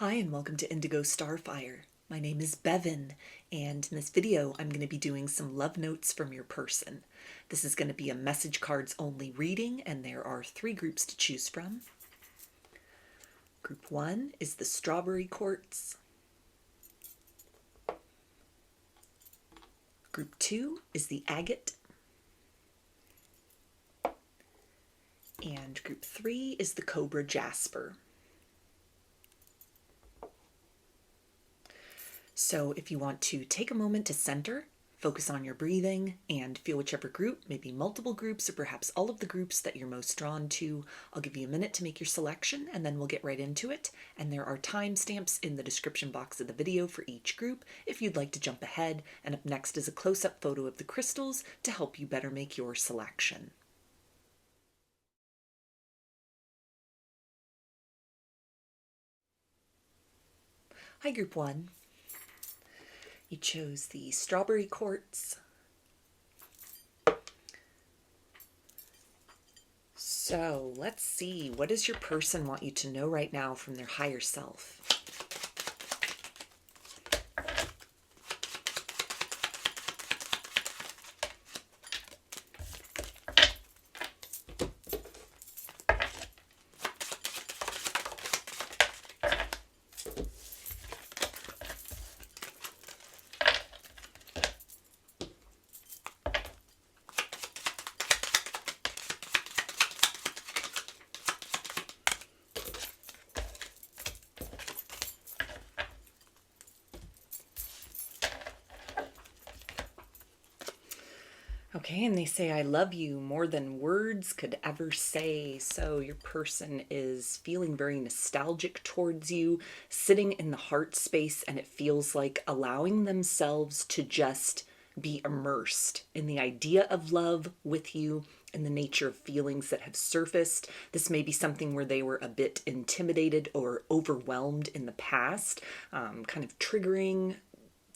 Hi and welcome to Indigo Starfire. My name is Bevin, and in this video I'm going to be doing some love notes from your person. This is going to be a message cards only reading, and there are 3 groups to choose from. Group 1 is the Strawberry Quartz. Group 2 is the Agate. And Group 3 is the Cobra Jasper. So if you want to take a moment to center, focus on your breathing, and feel whichever group, maybe multiple groups or perhaps all of the groups that you're most drawn to, I'll give you a minute to make your selection and then we'll get right into it. And there are timestamps in the description box of the video for each group if you'd like to jump ahead. And up next is a close-up photo of the crystals to help you better make your selection. Hi, Group 1. You chose the Strawberry Quartz. So let's see, what does your person want you to know right now from their higher self? Okay, and they say, I love you more than words could ever say. So your person is feeling very nostalgic towards you, sitting in the heart space, and it feels like allowing themselves to just be immersed in the idea of love with you and the nature of feelings that have surfaced. This may be something where they were a bit intimidated or overwhelmed in the past, kind of triggering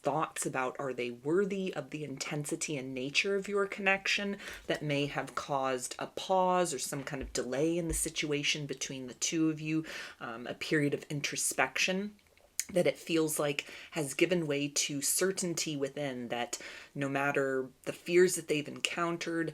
thoughts about, are they worthy of the intensity and nature of your connection, that may have caused a pause or some kind of delay in the situation between the two of you, a period of introspection that it feels like has given way to certainty within, that no matter the fears that they've encountered,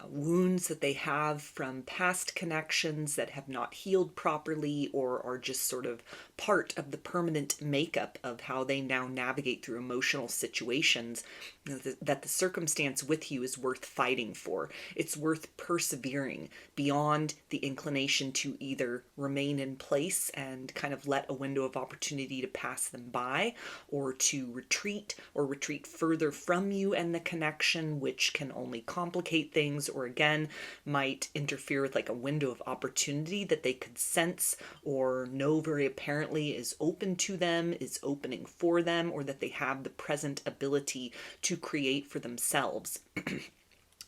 wounds that they have from past connections that have not healed properly or are just sort of part of the permanent makeup of how they now navigate through emotional situations, that the circumstance with you is worth fighting for. It's worth persevering beyond the inclination to either remain in place and kind of let a window of opportunity to pass them by, or to retreat further from you and the connection, which can only complicate things, or again might interfere with like a window of opportunity that they could sense or know very apparently is open to them, is opening for them, or that they have the present ability to create for themselves.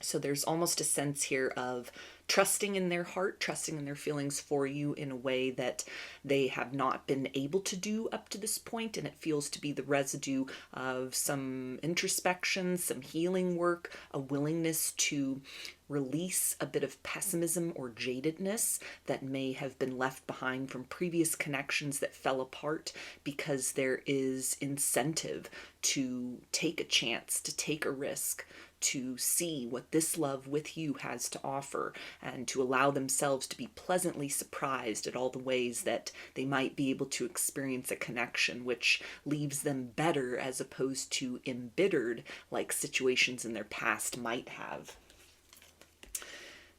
So there's almost a sense here of trusting in their heart, trusting in their feelings for you in a way that they have not been able to do up to this point. And it feels to be the residue of some introspection, some healing work, a willingness to release a bit of pessimism or jadedness that may have been left behind from previous connections that fell apart, because there is incentive to take a chance, to take a risk, to see what this love with you has to offer, and to allow themselves to be pleasantly surprised at all the ways that they might be able to experience a connection which leaves them better as opposed to embittered like situations in their past might have.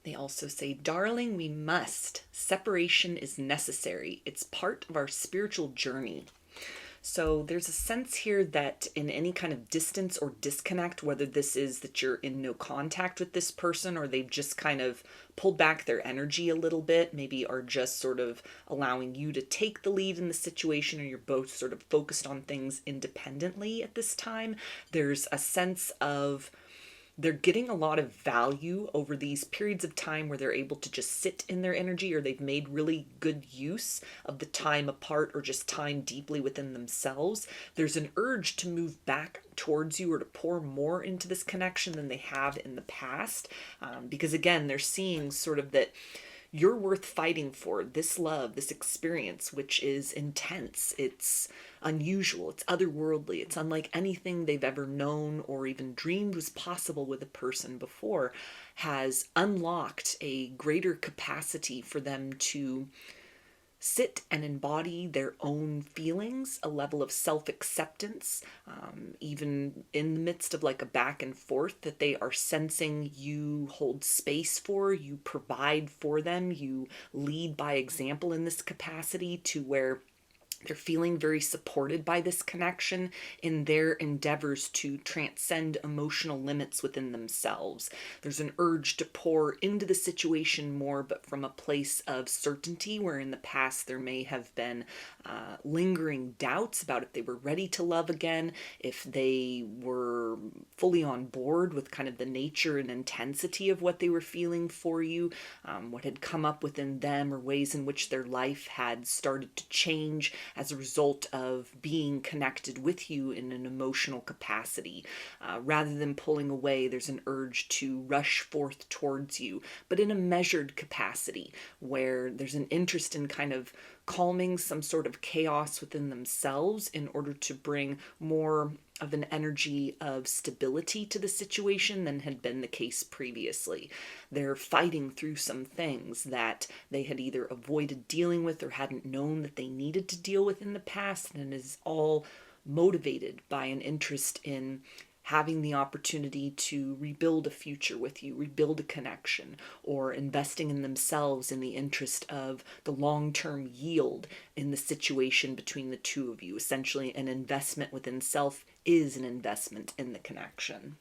They also say, darling, we must. Separation is necessary. It's part of our spiritual journey. So there's a sense here that in any kind of distance or disconnect, whether this is that you're in no contact with this person or they've just kind of pulled back their energy a little bit, maybe are just sort of allowing you to take the lead in the situation, or you're both sort of focused on things independently at this time, there's a sense of they're getting a lot of value over these periods of time where they're able to just sit in their energy, or they've made really good use of the time apart or just time deeply within themselves. There's an urge to move back towards you or to pour more into this connection than they have in the past, because again, they're seeing sort of that you're worth fighting for. This love, this experience, which is intense, it's unusual, it's otherworldly, it's unlike anything they've ever known or even dreamed was possible with a person before, has unlocked a greater capacity for them to sit and embody their own feelings, a level of self-acceptance, even in the midst of like a back and forth that they are sensing you hold space for, you provide for them, you lead by example in this capacity to where they're feeling very supported by this connection in their endeavors to transcend emotional limits within themselves. There's an urge to pour into the situation more, but from a place of certainty, where in the past there may have been lingering doubts about if they were ready to love again, if they were fully on board with kind of the nature and intensity of what they were feeling for you, what had come up within them, or ways in which their life had started to change as a result of being connected with you in an emotional capacity. Rather than pulling away, there's an urge to rush forth towards you, but in a measured capacity, where there's an interest in kind of calming some sort of chaos within themselves in order to bring more of an energy of stability to the situation than had been the case previously. They're fighting through some things that they had either avoided dealing with or hadn't known that they needed to deal with in the past, and it is all motivated by an interest in having the opportunity to rebuild a future with you, rebuild a connection, or investing in themselves in the interest of the long-term yield in the situation between the two of you. Essentially, an investment within self is an investment in the connection.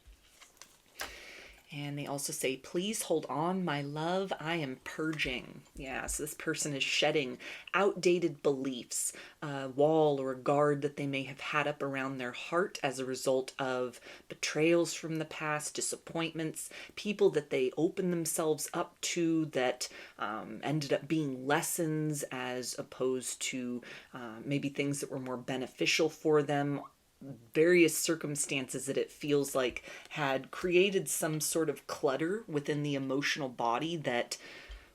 And they also say, please hold on, my love, I am purging. Yeah, so this person is shedding outdated beliefs, a wall or a guard that they may have had up around their heart as a result of betrayals from the past, disappointments, people that they opened themselves up to that ended up being lessons as opposed to maybe things that were more beneficial for them. Various circumstances that it feels like had created some sort of clutter within the emotional body that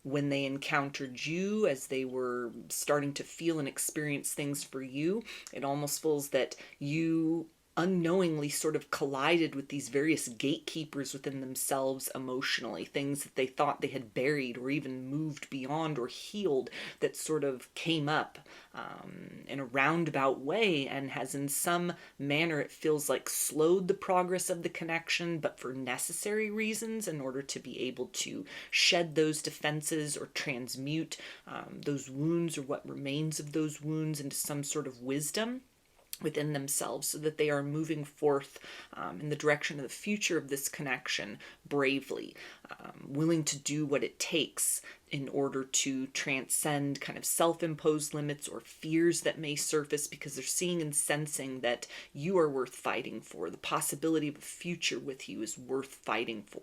when they encountered you, as they were starting to feel and experience things for you, it almost feels that you unknowingly sort of collided with these various gatekeepers within themselves emotionally, things that they thought they had buried or even moved beyond or healed, that sort of came up in a roundabout way and has in some manner, it feels like, slowed the progress of the connection, but for necessary reasons, in order to be able to shed those defenses or transmute those wounds or what remains of those wounds into some sort of wisdom within themselves, so that they are moving forth in the direction of the future of this connection bravely, willing to do what it takes in order to transcend kind of self-imposed limits or fears that may surface, because they're seeing and sensing that you are worth fighting for. The possibility of a future with you is worth fighting for.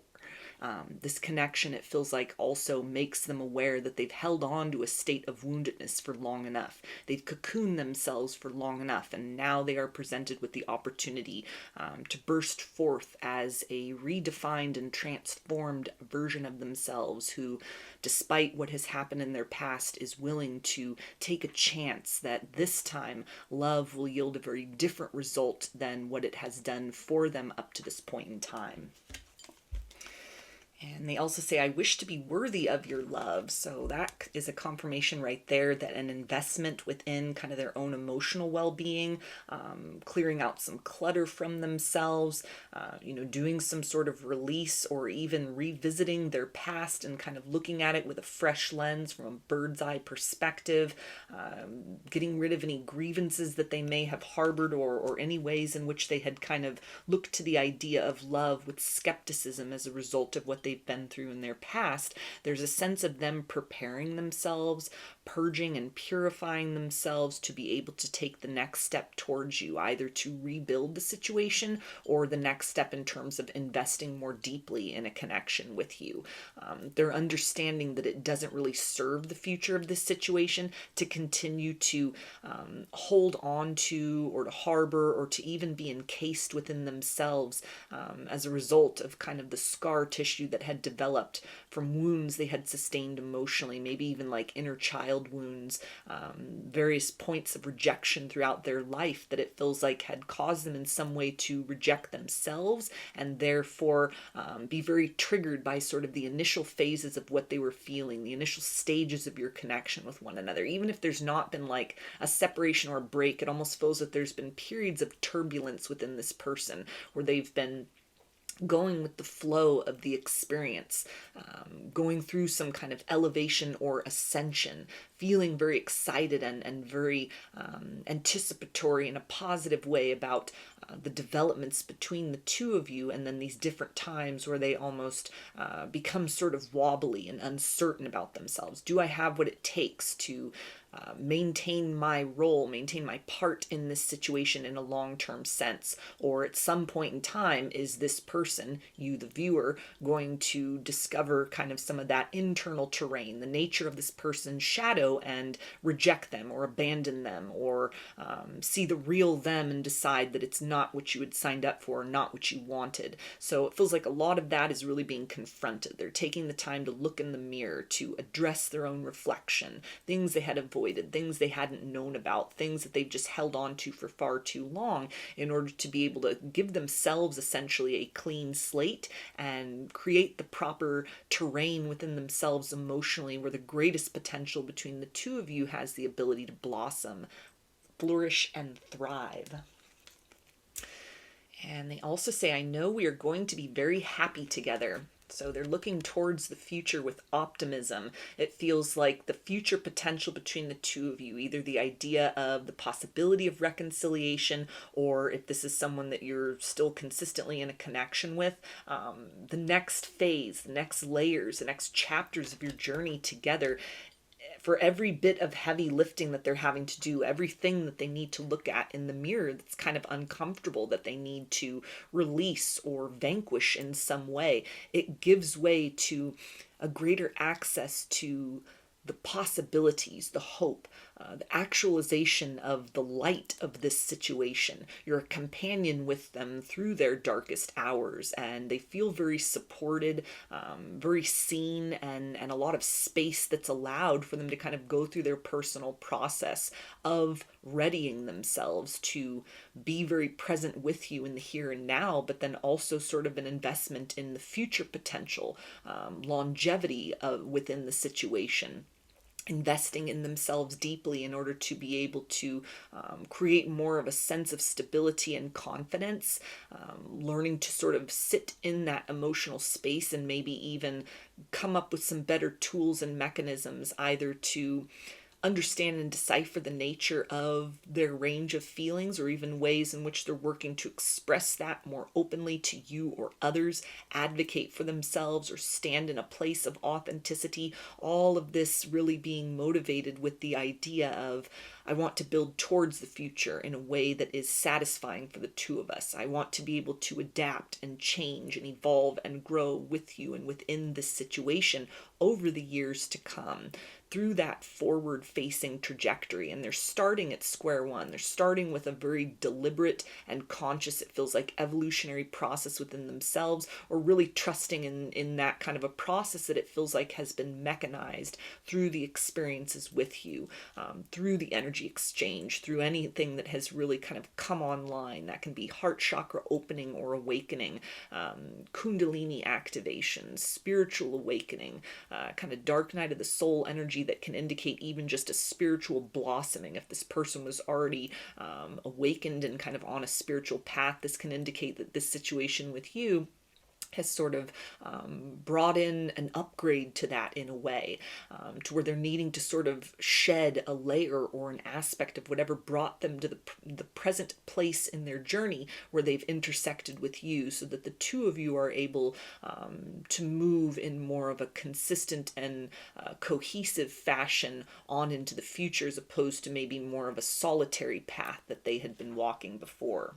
This connection, it feels like, also makes them aware that they've held on to a state of woundedness for long enough. They've cocooned themselves for long enough, and now they are presented with the opportunity to burst forth as a redefined and transformed version of themselves who, despite what has happened in their past, is willing to take a chance that this time love will yield a very different result than what it has done for them up to this point in time. And they also say, I wish to be worthy of your love. So that is a confirmation right there that an investment within kind of their own emotional well-being, clearing out some clutter from themselves, doing some sort of release, or even revisiting their past and kind of looking at it with a fresh lens from a bird's eye perspective, getting rid of any grievances that they may have harbored, or any ways in which they had kind of looked to the idea of love with skepticism as a result of what they've been through in their past. There's a sense of them preparing themselves, purging and purifying themselves to be able to take the next step towards you, either to rebuild the situation or the next step in terms of investing more deeply in a connection with you. They're understanding that it doesn't really serve the future of this situation to continue to hold on to, or to harbor, or to even be encased within themselves as a result of kind of the scar tissue that that had developed from wounds they had sustained emotionally, maybe even like inner child wounds, various points of rejection throughout their life that it feels like had caused them in some way to reject themselves, and therefore be very triggered by sort of the initial phases of what they were feeling, the initial stages of your connection with one another. Even if there's not been like a separation or a break, it almost feels that there's been periods of turbulence within this person where they've been going with the flow of the experience, going through some kind of elevation or ascension, feeling very excited and very anticipatory in a positive way about the developments between the two of you, and then these different times where they almost become sort of wobbly and uncertain about themselves. Do I have what it takes to maintain my role, maintain my part in this situation in a long-term sense? Or at some point in time, is this person, you the viewer, going to discover kind of some of that internal terrain, the nature of this person's shadow, and reject them or abandon them, or see the real them and decide that it's not what you had signed up for, not what you wanted? So it feels like a lot of that is really being confronted. They're taking the time to look in the mirror, to address their own reflection, things they had avoided, things they hadn't known about, things that they've just held on to for far too long, in order to be able to give themselves essentially a clean slate and create the proper terrain within themselves emotionally, where the greatest potential between the two of you has the ability to blossom, flourish, and thrive. And they also say, I know we are going to be very happy together. So they're looking towards the future with optimism. It feels like the future potential between the two of you, either the idea of the possibility of reconciliation, or if this is someone that you're still consistently in a connection with, the next phase, the next layers, the next chapters of your journey together. For every bit of heavy lifting that they're having to do, everything that they need to look at in the mirror that's kind of uncomfortable, that they need to release or vanquish in some way, it gives way to a greater access to the possibilities, the hope, the actualization of the light of this situation. You're a companion with them through their darkest hours, and they feel very supported, very seen, and a lot of space that's allowed for them to kind of go through their personal process of readying themselves to be very present with you in the here and now, but then also sort of an investment in the future potential, longevity within the situation. Investing in themselves deeply in order to be able to create more of a sense of stability and confidence, learning to sort of sit in that emotional space, and maybe even come up with some better tools and mechanisms, either to understand and decipher the nature of their range of feelings, or even ways in which they're working to express that more openly to you or others, advocate for themselves, or stand in a place of authenticity. All of this really being motivated with the idea of, I want to build towards the future in a way that is satisfying for the two of us. I want to be able to adapt and change and evolve and grow with you and within this situation over the years to come, through that forward facing trajectory. And they're starting at square one. They're starting with a very deliberate and conscious, it feels like, evolutionary process within themselves, or really trusting in that kind of a process that it feels like has been mechanized through the experiences with you, through the energy exchange, through anything that has really kind of come online. That can be heart chakra opening or awakening, kundalini activation, spiritual awakening, kind of dark night of the soul energy that can indicate even just a spiritual blossoming. If this person was already awakened and kind of on a spiritual path, this can indicate that this situation with you has sort of brought in an upgrade to that in a way, to where they're needing to sort of shed a layer or an aspect of whatever brought them to the present place in their journey where they've intersected with you, so that the two of you are able to move in more of a consistent and cohesive fashion on into the future, as opposed to maybe more of a solitary path that they had been walking before.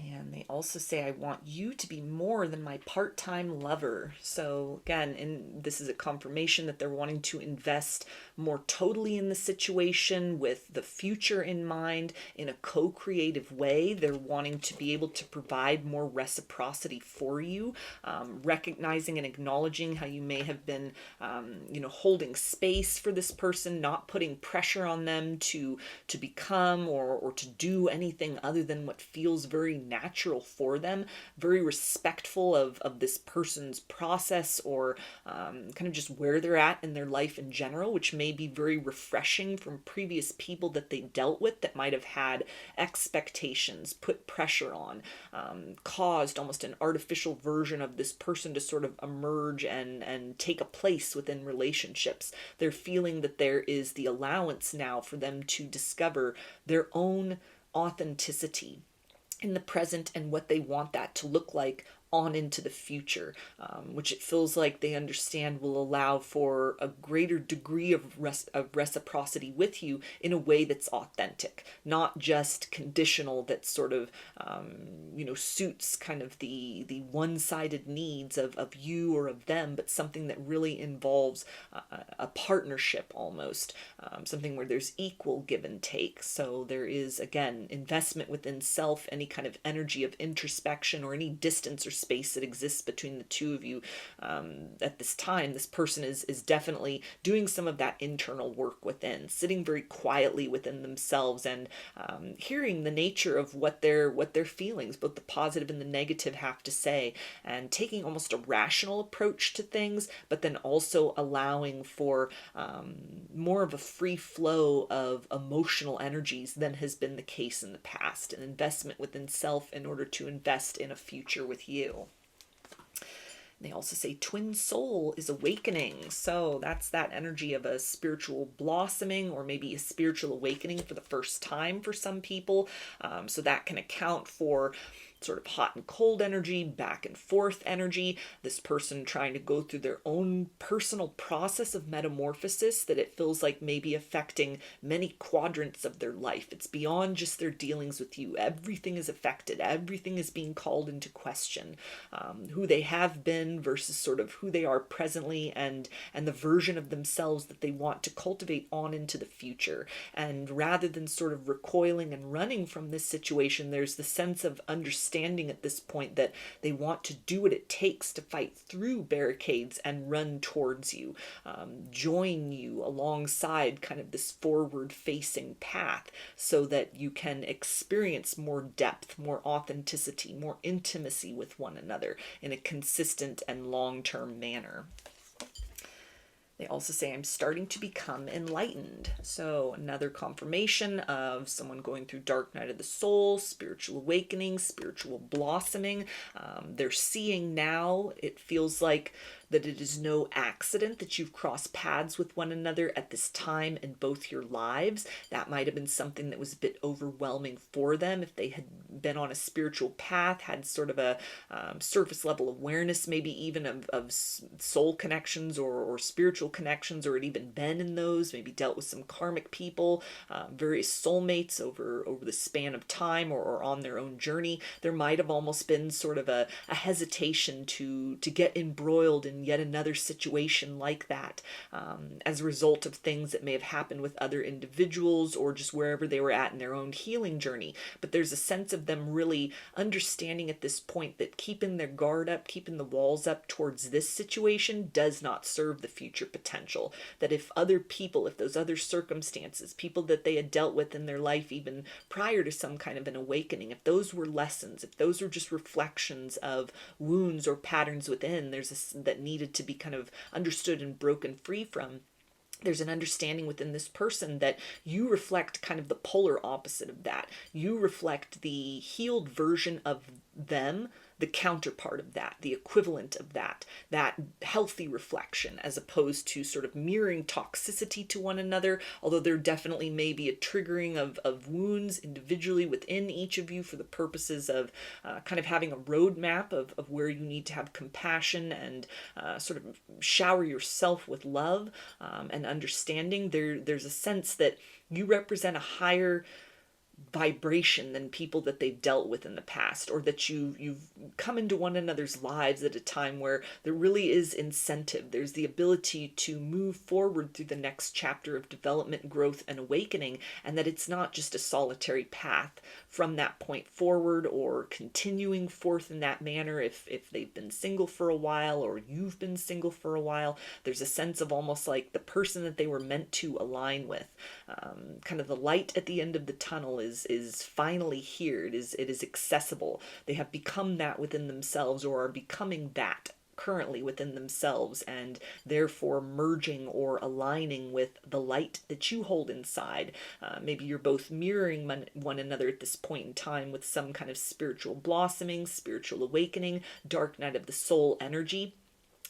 And they also say, I want you to be more than my part-time lover. So again, and this is a confirmation that they're wanting to invest more totally in the situation with the future in mind in a co-creative way. They're wanting to be able to provide more reciprocity for you, recognizing and acknowledging how you may have been, holding space for this person, not putting pressure on them to become or to do anything other than what feels very natural for them, very respectful of this person's process or kind of just where they're at in their life in general, which may be very refreshing from previous people that they dealt with that might have had expectations, put pressure on, caused almost an artificial version of this person to sort of emerge and take a place within relationships. They're feeling that there is the allowance now for them to discover their own authenticity in the present and what they want that to look like on into the future, which it feels like they understand will allow for a greater degree of reciprocity with you in a way that's authentic, not just conditional that sort of, suits kind of the one-sided needs of you or of them, but something that really involves a partnership almost, something where there's equal give and take. So there is, again, investment within self, any kind of energy of introspection or any distance or space that exists between the two of you at this time. This person is definitely doing some of that internal work within, sitting very quietly within themselves and hearing the nature of what their feelings, both the positive and the negative, have to say, and taking almost a rational approach to things, but then also allowing for more of a free flow of emotional energies than has been the case in the past, an investment within self in order to invest in a future with you. They also say twin soul is awakening. So that's that energy of a spiritual blossoming or maybe a spiritual awakening for the first time for some people. So that can account for sort of hot and cold energy, back and forth energy, this person trying to go through their own personal process of metamorphosis that it feels like may be affecting many quadrants of their life. It's beyond just their dealings with you. Everything is affected. Everything is being called into question. Who they have been versus sort of who they are presently and the version of themselves that they want to cultivate on into the future. And rather than sort of recoiling and running from this situation, there's the sense of understanding at this point that they want to do what it takes to fight through barricades and run towards you, join you alongside kind of this forward facing path so that you can experience more depth, more authenticity, more intimacy with one another in a consistent and long-term manner. They also say, I'm starting to become enlightened. So another confirmation of someone going through dark night of the soul, spiritual awakening, spiritual blossoming. They're seeing now, it feels like that it is no accident that you've crossed paths with one another at this time in both your lives. That might have been something that was a bit overwhelming for them if they had been on a spiritual path, had sort of a surface level awareness, maybe even of soul connections or spiritual connections, or had even been in those, maybe dealt with some karmic people, various soulmates over the span of time or on their own journey. There might have almost been sort of a hesitation to get embroiled in yet another situation like that as a result of things that may have happened with other individuals or just wherever they were at in their own healing journey. But there's a sense of them really understanding at this point that keeping their guard up, keeping the walls up towards this situation does not serve the future potential. That if other people, if those other circumstances, people that they had dealt with in their life even prior to some kind of an awakening, if those were lessons, if those were just reflections of wounds or patterns within, that needed to be kind of understood and broken free from, there's an understanding within this person that you reflect kind of the polar opposite of that. You reflect the healed version of them, the counterpart of that, the equivalent of that healthy reflection, as opposed to sort of mirroring toxicity to one another, although there definitely may be a triggering of wounds individually within each of you for the purposes of kind of having a roadmap of where you need to have compassion and sort of shower yourself with love and understanding. There's a sense that you represent a higher vibration than people that they've dealt with in the past, or that you've come into one another's lives at a time where there really is incentive. There's the ability to move forward through the next chapter of development, growth, and awakening, and that it's not just a solitary path from that point forward, or continuing forth in that manner if they've been single for a while, or you've been single for a while. There's a sense of almost like the person that they were meant to align with. Kind of the light at the end of the tunnel is finally here. It is accessible. They have become that within themselves, or are becoming that currently within themselves, and therefore merging or aligning with the light that you hold inside. Maybe you're both mirroring one another at this point in time with some kind of spiritual blossoming, spiritual awakening, dark night of the soul energy.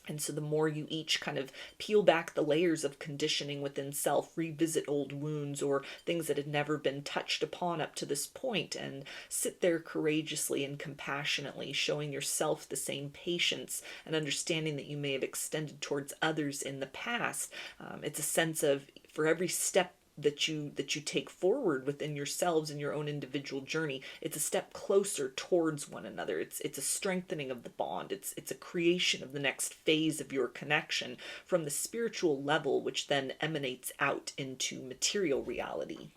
And so the more you each kind of peel back the layers of conditioning within self, revisit old wounds or things that had never been touched upon up to this point, and sit there courageously and compassionately, showing yourself the same patience and understanding that you may have extended towards others in the past. It's a sense of, for every step that you take forward within yourselves in your own individual journey, it's a step closer towards one another. It's a strengthening of the bond. It's a creation of the next phase of your connection from the spiritual level, which then emanates out into material reality.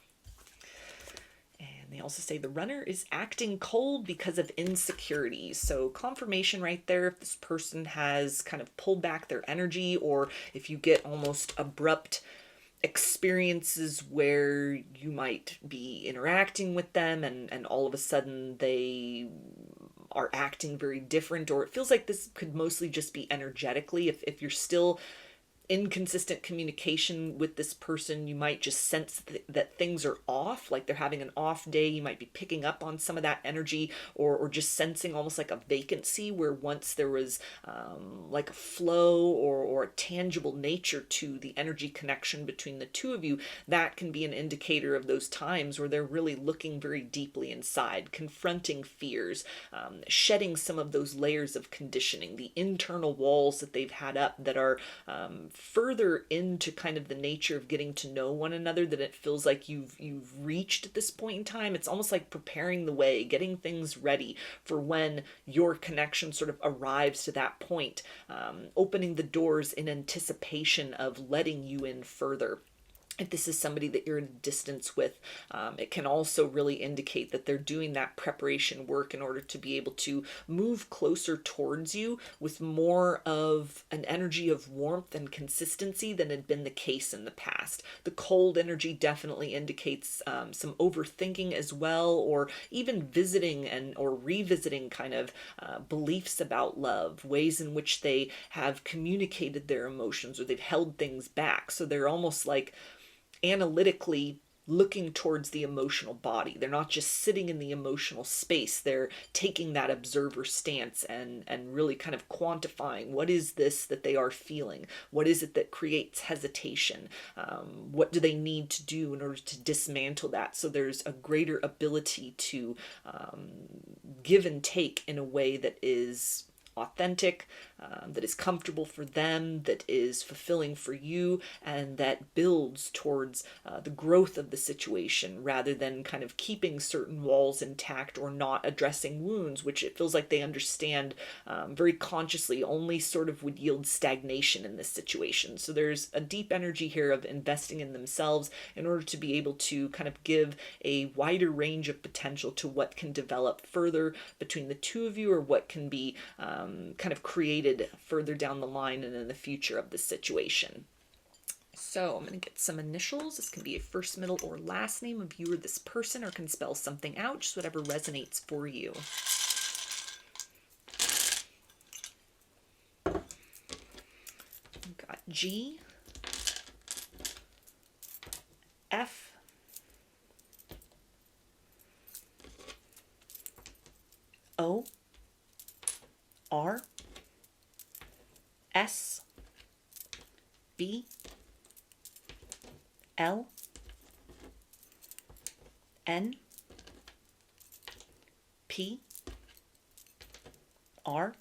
And they also say the runner is acting cold because of insecurities. So confirmation right there, if this person has kind of pulled back their energy, or if you get almost abrupt experiences where you might be interacting with them and all of a sudden they are acting very different, or it feels like this could mostly just be energetically. If you're still inconsistent communication with this person, you might just sense that things are off, like they're having an off day. You might be picking up on some of that energy, or just sensing almost like a vacancy where once there was like a flow or a tangible nature to the energy connection between the two of you. That can be an indicator of those times where they're really looking very deeply inside, confronting fears, shedding some of those layers of conditioning, the internal walls that they've had up that are further into kind of the nature of getting to know one another, that it feels like you've reached at this point in time. It's almost like preparing the way, getting things ready for when your connection sort of arrives to that point, opening the doors in anticipation of letting you in further. If this is somebody that you're in distance with, it can also really indicate that they're doing that preparation work in order to be able to move closer towards you with more of an energy of warmth and consistency than had been the case in the past. The cold energy definitely indicates some overthinking as well, or even visiting or revisiting kind of beliefs about love, ways in which they have communicated their emotions or they've held things back. So they're almost like analytically looking towards the emotional body. They're not just sitting in the emotional space. They're taking that observer stance and really kind of quantifying, what is this that they are feeling? What is it that creates hesitation? What do they need to do in order to dismantle that? So there's a greater ability to give and take in a way that is authentic, that is comfortable for them, that is fulfilling for you, and that builds towards the growth of the situation, rather than kind of keeping certain walls intact or not addressing wounds, which it feels like they understand very consciously only sort of would yield stagnation in this situation. So there's a deep energy here of investing in themselves in order to be able to kind of give a wider range of potential to what can develop further between the two of you, or what can be kind of created further down the line and in the future of this situation. So I'm going to get some initials. This can be a first, middle, or last name of you or this person, or can spell something out, just whatever resonates for you. We've got G, F, O, R, S, B, L, N, P, R,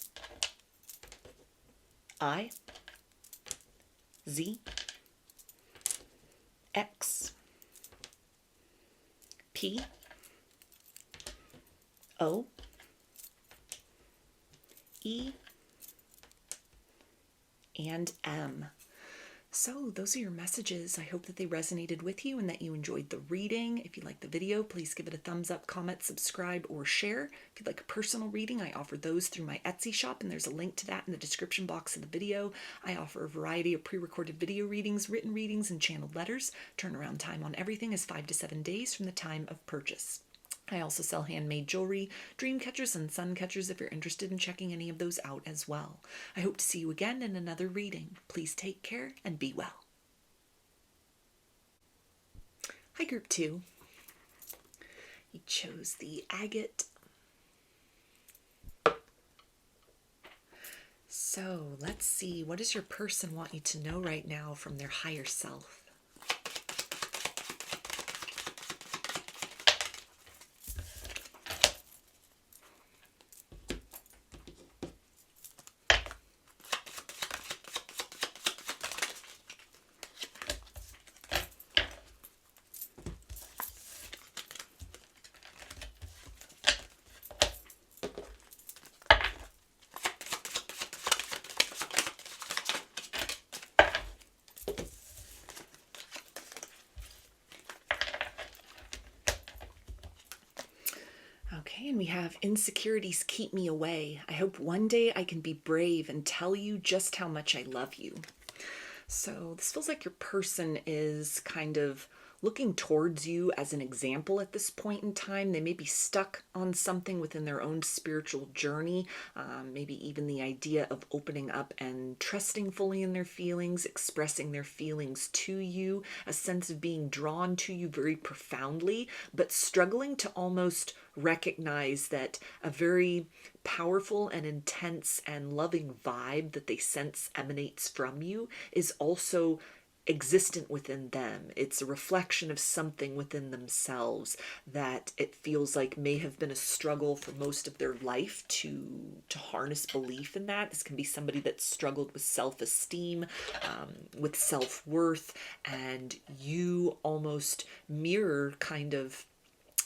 I, Z, X, P, O, E, and M. So those are your messages. I hope that they resonated with you and that you enjoyed the reading. If you like the video, please give it a thumbs up, comment, subscribe, or share. If you'd like a personal reading, I offer those through my Etsy shop, and there's a link to that in the description box of the video. I offer a variety of pre-recorded video readings, written readings, and channeled letters. Turnaround time on everything is 5 to 7 days from the time of purchase. I also sell handmade jewelry, dream catchers, and sun catchers if you're interested in checking any of those out as well. I hope to see you again in another reading. Please take care and be well. Hi, Group 2. You chose the agate. So let's see, what does your person want you to know right now from their higher self? Okay, and we have insecurities keep me away. I hope one day I can be brave and tell you just how much I love you. So this feels like your person is kind of looking towards you as an example at this point in time. They may be stuck on something within their own spiritual journey, maybe even the idea of opening up and trusting fully in their feelings, expressing their feelings to you, a sense of being drawn to you very profoundly, but struggling to almost recognize that a very powerful and intense and loving vibe that they sense emanates from you is also existent within them. It's a reflection of something within themselves that it feels like may have been a struggle for most of their life to harness belief in that. This can be somebody that struggled with self-esteem, with self-worth, and you almost mirror kind of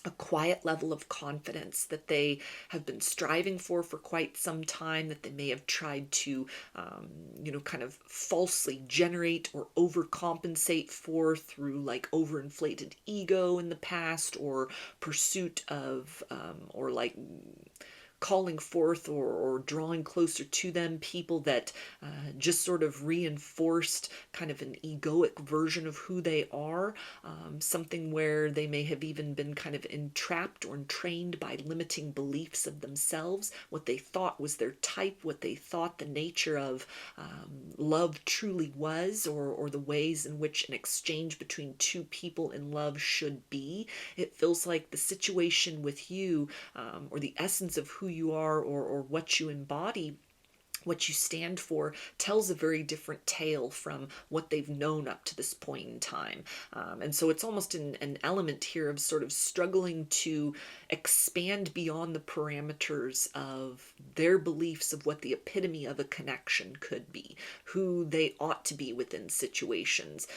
a quiet level of confidence that they have been striving for quite some time, that they may have tried to, kind of falsely generate or overcompensate for through like overinflated ego in the past, or pursuit of, or like calling forth or drawing closer to them people that just sort of reinforced kind of an egoic version of who they are, something where they may have even been kind of entrapped or entrained by limiting beliefs of themselves, what they thought was their type, what they thought the nature of love truly was, or the ways in which an exchange between two people in love should be. It feels like the situation with you, or the essence of who you are, or what you embody, what you stand for, tells a very different tale from what they've known up to this point in time. And so it's almost an element here of sort of struggling to expand beyond the parameters of their beliefs of what the epitome of a connection could be, who they ought to be within situations,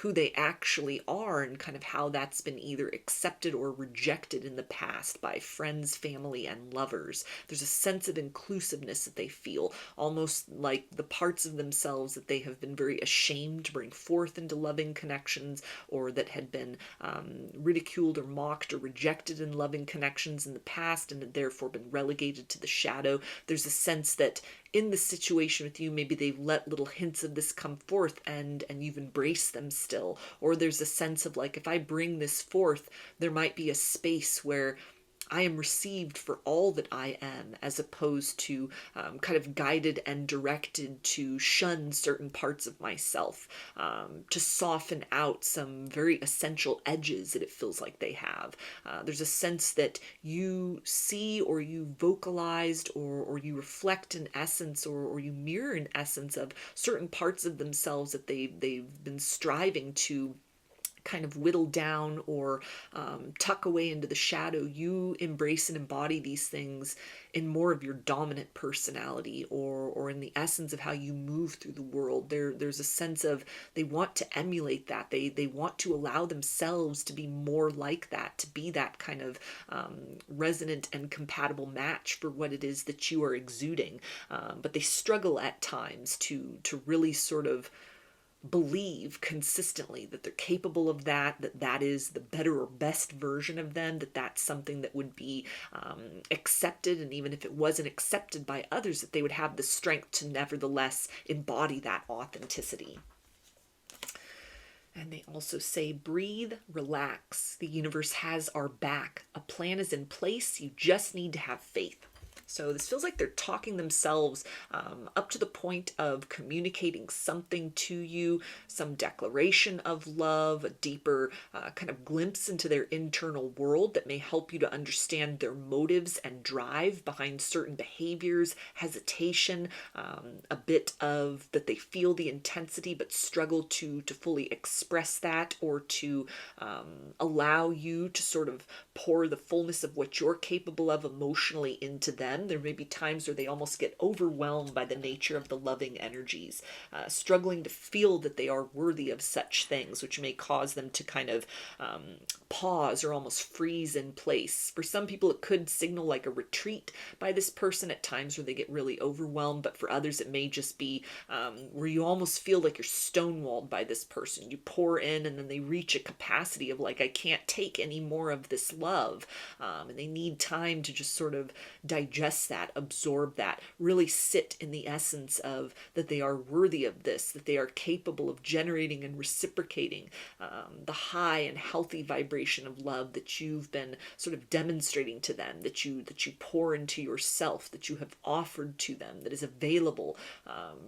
who they actually are, and kind of how that's been either accepted or rejected in the past by friends, family, and lovers. There's a sense of inclusiveness that they feel, almost like the parts of themselves that they have been very ashamed to bring forth into loving connections, or that had been ridiculed or mocked or rejected in loving connections in the past and had therefore been relegated to the shadow. There's a sense that in the situation with you, maybe they've let little hints of this come forth, and you've embraced them still. Or there's a sense of like, if I bring this forth, there might be a space where I am received for all that I am, as opposed to kind of guided and directed to shun certain parts of myself, to soften out some very essential edges that it feels like they have. There's a sense that you see, or you vocalized, or you reflect in essence, or you mirror in essence of certain parts of themselves that they've been striving to kind of whittle down or tuck away into the shadow. You embrace and embody these things in more of your dominant personality, or in the essence of how you move through the world. There's a sense of they want to emulate that. They want to allow themselves to be more like that, to be that kind of resonant and compatible match for what it is that you are exuding. But they struggle at times to really sort of believe consistently that they're capable of that, that is the better or best version of them, that that's something that would be accepted, and even if it wasn't accepted by others, that they would have the strength to nevertheless embody that authenticity. And they also say, breathe, relax. The universe has our back. A plan is in place. You just need to have faith. So this feels like they're talking themselves up to the point of communicating something to you, some declaration of love, a deeper kind of glimpse into their internal world that may help you to understand their motives and drive behind certain behaviors, hesitation, a bit of that they feel the intensity but struggle to fully express that, or to allow you to sort of pour the fullness of what you're capable of emotionally into them. There may be times where they almost get overwhelmed by the nature of the loving energies, struggling to feel that they are worthy of such things, which may cause them to kind of pause or almost freeze in place. For some people, it could signal like a retreat by this person at times where they get really overwhelmed, but for others, it may just be where you almost feel like you're stonewalled by this person. You pour in and then they reach a capacity of like, I can't take any more of this love, and they need time to just sort of digest that, absorb that, really sit in the essence of that they are worthy of this, that they are capable of generating and reciprocating the high and healthy vibration of love that you've been sort of demonstrating to them, that you pour into yourself, that you have offered to them, that is available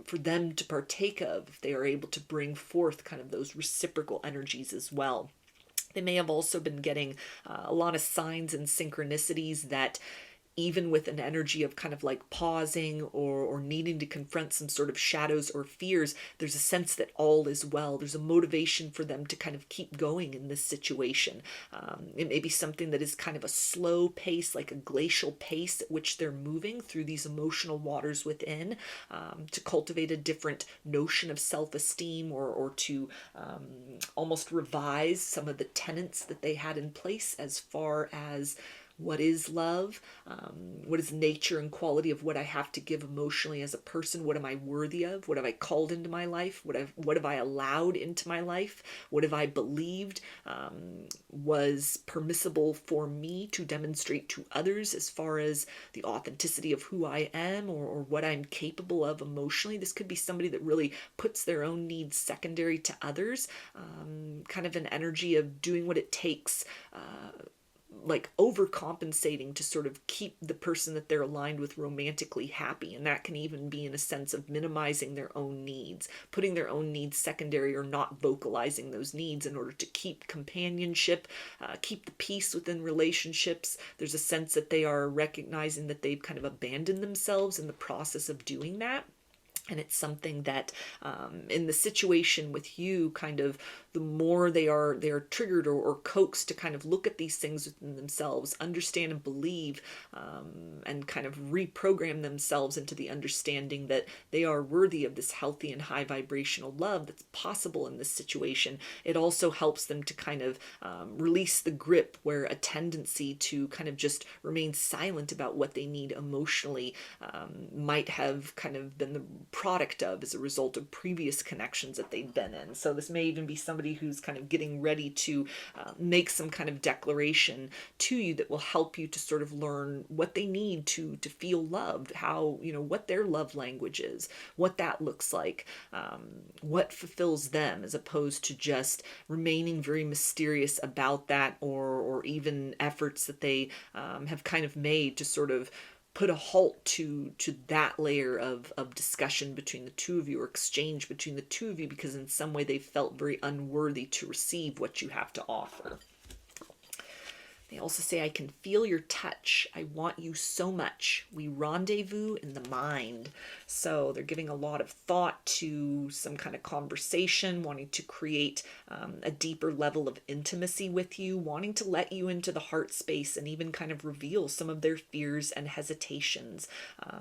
for them to partake of if they are able to bring forth kind of those reciprocal energies as well. They may have also been getting a lot of signs and synchronicities that even with an energy of kind of like pausing or needing to confront some sort of shadows or fears, there's a sense that all is well. There's a motivation for them to kind of keep going in this situation. It may be something that is kind of a slow pace, like a glacial pace at which they're moving through these emotional waters within, to cultivate a different notion of self-esteem, or to almost revise some of the tenets that they had in place as far as what is love, what is nature and quality of what I have to give emotionally as a person, what am I worthy of, what have I called into my life, what have I allowed into my life, what have I believed was permissible for me to demonstrate to others as far as the authenticity of who I am, or what I'm capable of emotionally. This could be somebody that really puts their own needs secondary to others, kind of an energy of doing what it takes, like overcompensating to sort of keep the person that they're aligned with romantically happy. And that can even be in a sense of minimizing their own needs, putting their own needs secondary, or not vocalizing those needs in order to keep companionship, keep the peace within relationships. There's a sense that they are recognizing that they've kind of abandoned themselves in the process of doing that. And it's something that in the situation with you, kind of the more they are triggered or coaxed to kind of look at these things within themselves, understand and believe, and kind of reprogram themselves into the understanding that they are worthy of this healthy and high vibrational love that's possible in this situation. It also helps them to kind of release the grip, where a tendency to kind of just remain silent about what they need emotionally might have kind of been the product of as a result of previous connections that they've been in. So this may even be somebody who's kind of getting ready to make some kind of declaration to you that will help you to sort of learn what they need to feel loved, how, what their love language is, what that looks like, what fulfills them, as opposed to just remaining very mysterious about that, or even efforts that they have kind of made to sort of put a halt to that layer of discussion between the two of you, or exchange between the two of you, because in some way they felt very unworthy to receive what you have to offer. They also say, I can feel your touch. I want you so much. We rendezvous in the mind. So they're giving a lot of thought to some kind of conversation, wanting to create a deeper level of intimacy with you, wanting to let you into the heart space and even kind of reveal some of their fears and hesitations.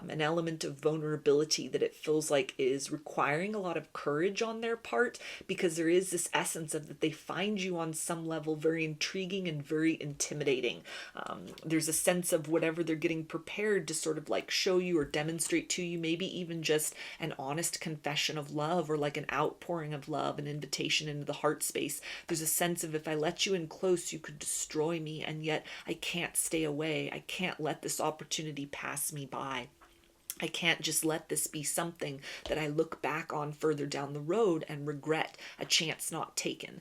An element of vulnerability that it feels like is requiring a lot of courage on their part, because there is this essence of that they find you on some level very intriguing and very intimidating. There's a sense of whatever they're getting prepared to sort of like show you or demonstrate to you, maybe even just an honest confession of love or like an outpouring of love, an invitation into the heart space. There's a sense of, if I let you in close, you could destroy me, and yet I can't stay away. I can't let this opportunity pass me by. I can't just let this be something that I look back on further down the road and regret a chance not taken.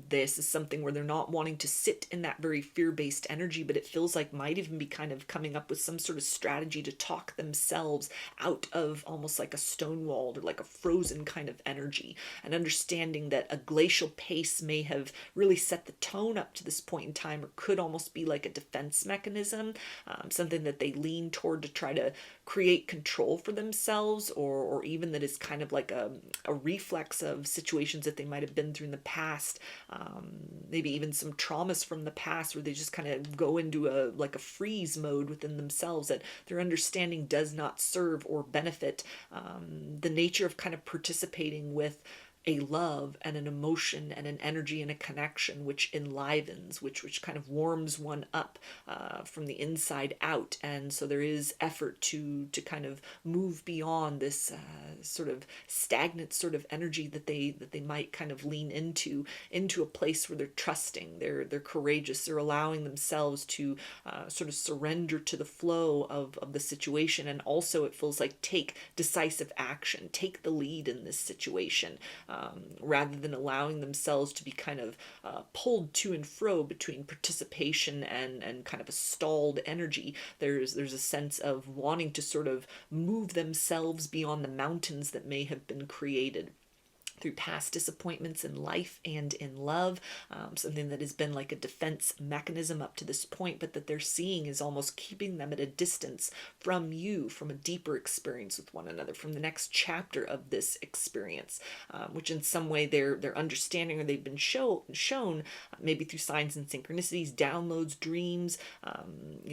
This is something where they're not wanting to sit in that very fear-based energy, but it feels like might even be kind of coming up with some sort of strategy to talk themselves out of almost like a stonewalled or like a frozen kind of energy, and understanding that a glacial pace may have really set the tone up to this point in time, or could almost be like a defense mechanism, something that they lean toward to try to create control for themselves, or even that is kind of like a reflex of situations that they might have been through in the past, maybe even some traumas from the past, where they just kind of go into a freeze mode within themselves that their understanding does not serve or benefit the nature of kind of participating with a love and an emotion and an energy and a connection which enlivens, which kind of warms one up from the inside out. And so there is effort to kind of move beyond this sort of stagnant sort of energy that they might kind of lean into a place where they're trusting, they're courageous, they're allowing themselves to sort of surrender to the flow of the situation, and also it feels like take decisive action, take the lead in this situation. Rather than allowing themselves to be kind of pulled to and fro between participation and kind of a stalled energy. There's a sense of wanting to sort of move themselves beyond the mountains that may have been created through past disappointments in life and in love, something that has been like a defense mechanism up to this point, but that they're seeing is almost keeping them at a distance from you, from a deeper experience with one another, from the next chapter of this experience, which in some way they're understanding, or they've been shown maybe through signs and synchronicities, downloads, dreams,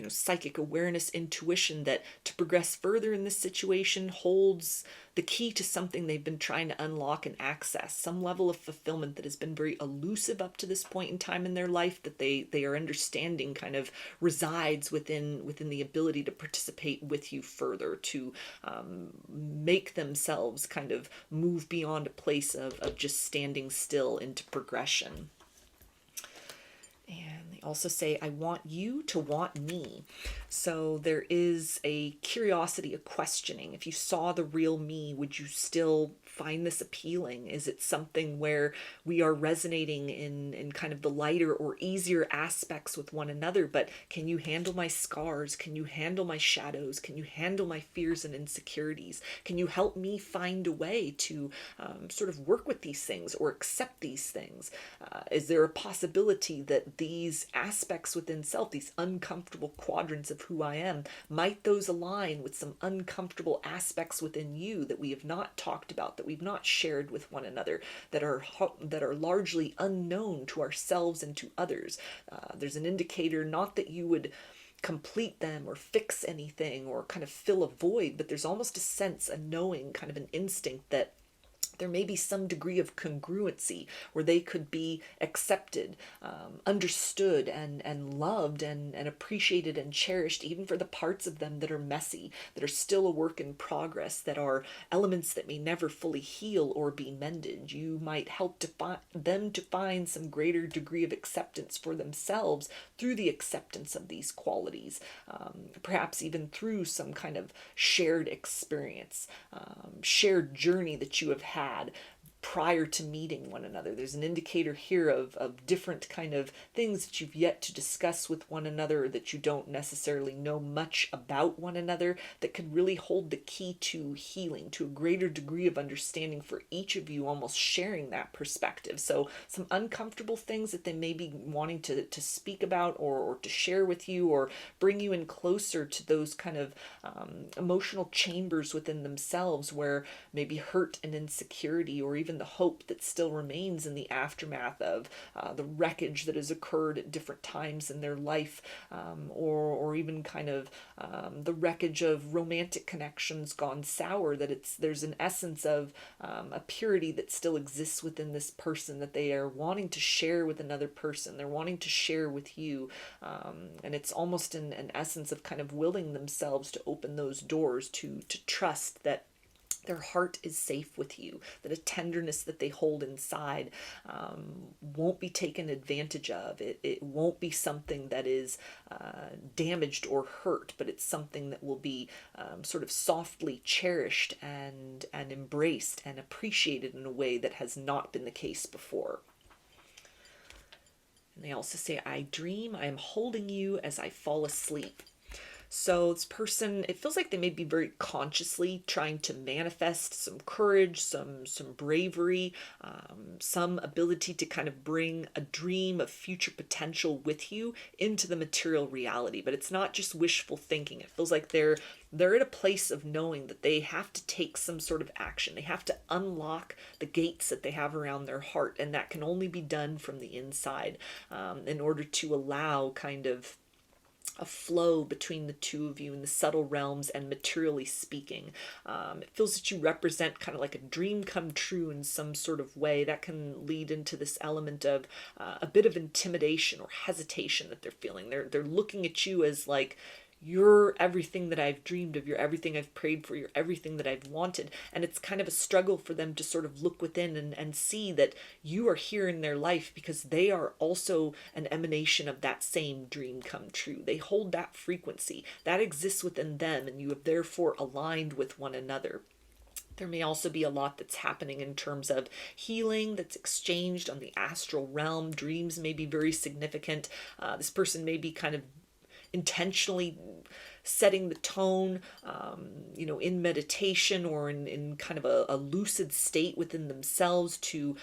psychic awareness, intuition, that to progress further in this situation holds the key to something they've been trying to unlock and access, some level of fulfillment that has been very elusive up to this point in time in their life, that they are understanding kind of resides within the ability to participate with you further, to make themselves kind of move beyond a place of just standing still into progression. And they also say, I want you to want me. So there is a curiosity, a questioning. If you saw the real me, would you still find this appealing? Is it something where we are resonating in kind of the lighter or easier aspects with one another, but can you handle my scars? Can you handle my shadows? Can you handle my fears and insecurities? Can you help me find a way to sort of work with these things or accept these things? Is there a possibility that these aspects within self, these uncomfortable quadrants of who I am, might those align with some uncomfortable aspects within you that we have not talked about, that we've not shared with one another, that are largely unknown to ourselves and to others? There's an indicator, not that you would complete them or fix anything or kind of fill a void, but there's almost a sense, a knowing, kind of an instinct that there may be some degree of congruency where they could be accepted, understood, and loved, and appreciated and cherished, even for the parts of them that are messy, that are still a work in progress, that are elements that may never fully heal or be mended. You might help them to find some greater degree of acceptance for themselves through the acceptance of these qualities, perhaps even through some kind of shared experience, shared journey that you have had, prior to meeting one another. There's an indicator here of different kind of things that you've yet to discuss with one another, or that you don't necessarily know much about one another, that could really hold the key to healing, to a greater degree of understanding for each of you, almost sharing that perspective. So some uncomfortable things that they may be wanting to speak about, or to share with you, or bring you in closer to those kind of emotional chambers within themselves, where maybe hurt and insecurity, or even the hope that still remains in the aftermath of the wreckage that has occurred at different times in their life, or even kind of the wreckage of romantic connections gone sour, that there's an essence of a purity that still exists within this person, that they are wanting to share with another person, they're wanting to share with you, and it's almost an essence of kind of willing themselves to open those doors, to trust that their heart is safe with you, that a tenderness that they hold inside won't be taken advantage of. It won't be something that is damaged or hurt, but it's something that will be sort of softly cherished and embraced and appreciated in a way that has not been the case before. And they also say, I dream I am holding you as I fall asleep. So this person, it feels like they may be very consciously trying to manifest some courage, some bravery, some ability to kind of bring a dream of future potential with you into the material reality. But it's not just wishful thinking. It feels like they're at a place of knowing that they have to take some sort of action. They have to unlock the gates that they have around their heart, and that can only be done from the inside, in order to allow kind of a flow between the two of you in the subtle realms and materially speaking. It feels that you represent kind of like a dream come true in some sort of way that can lead into this element of a bit of intimidation or hesitation that they're feeling. They're looking at you as like, you're everything that I've dreamed of, you're everything I've prayed for, you're everything that I've wanted. And it's kind of a struggle for them to sort of look within and see that you are here in their life, because they are also an emanation of that same dream come true. They hold that frequency that exists within them, and you have therefore aligned with one another. There may also be a lot that's happening in terms of healing that's exchanged on the astral realm. Dreams may be very significant. This person may be kind of intentionally setting the tone, in meditation, or in kind of a lucid state within themselves, to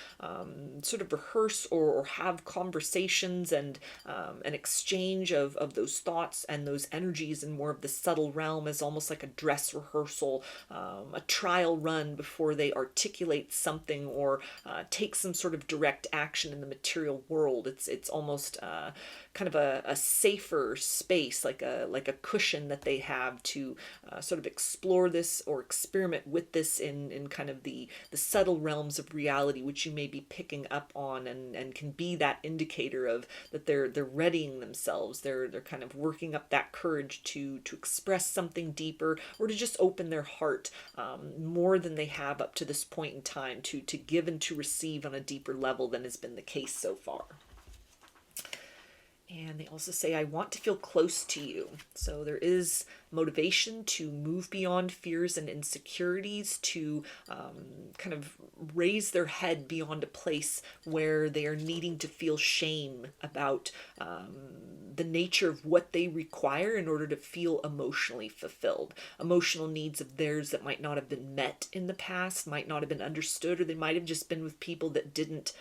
sort of rehearse or have conversations and an exchange of those thoughts and those energies in more of the subtle realm, as almost like a dress rehearsal, a trial run before they articulate something or take some sort of direct action in the material world. It's almost kind of a safer space, like a cushion that they have to sort of explore this or experiment with this in kind of the subtle realms of reality, which you may be picking up on, and can be that indicator of that they're readying themselves. They're kind of working up that courage to express something deeper, or to just open their heart more than they have up to this point in time, to give and to receive on a deeper level than has been the case so far. And they also say, I want to feel close to you. So there is motivation to move beyond fears and insecurities, to kind of raise their head beyond a place where they are needing to feel shame about the nature of what they require in order to feel emotionally fulfilled. Emotional needs of theirs that might not have been met in the past, might not have been understood, or they might have just been with people that didn't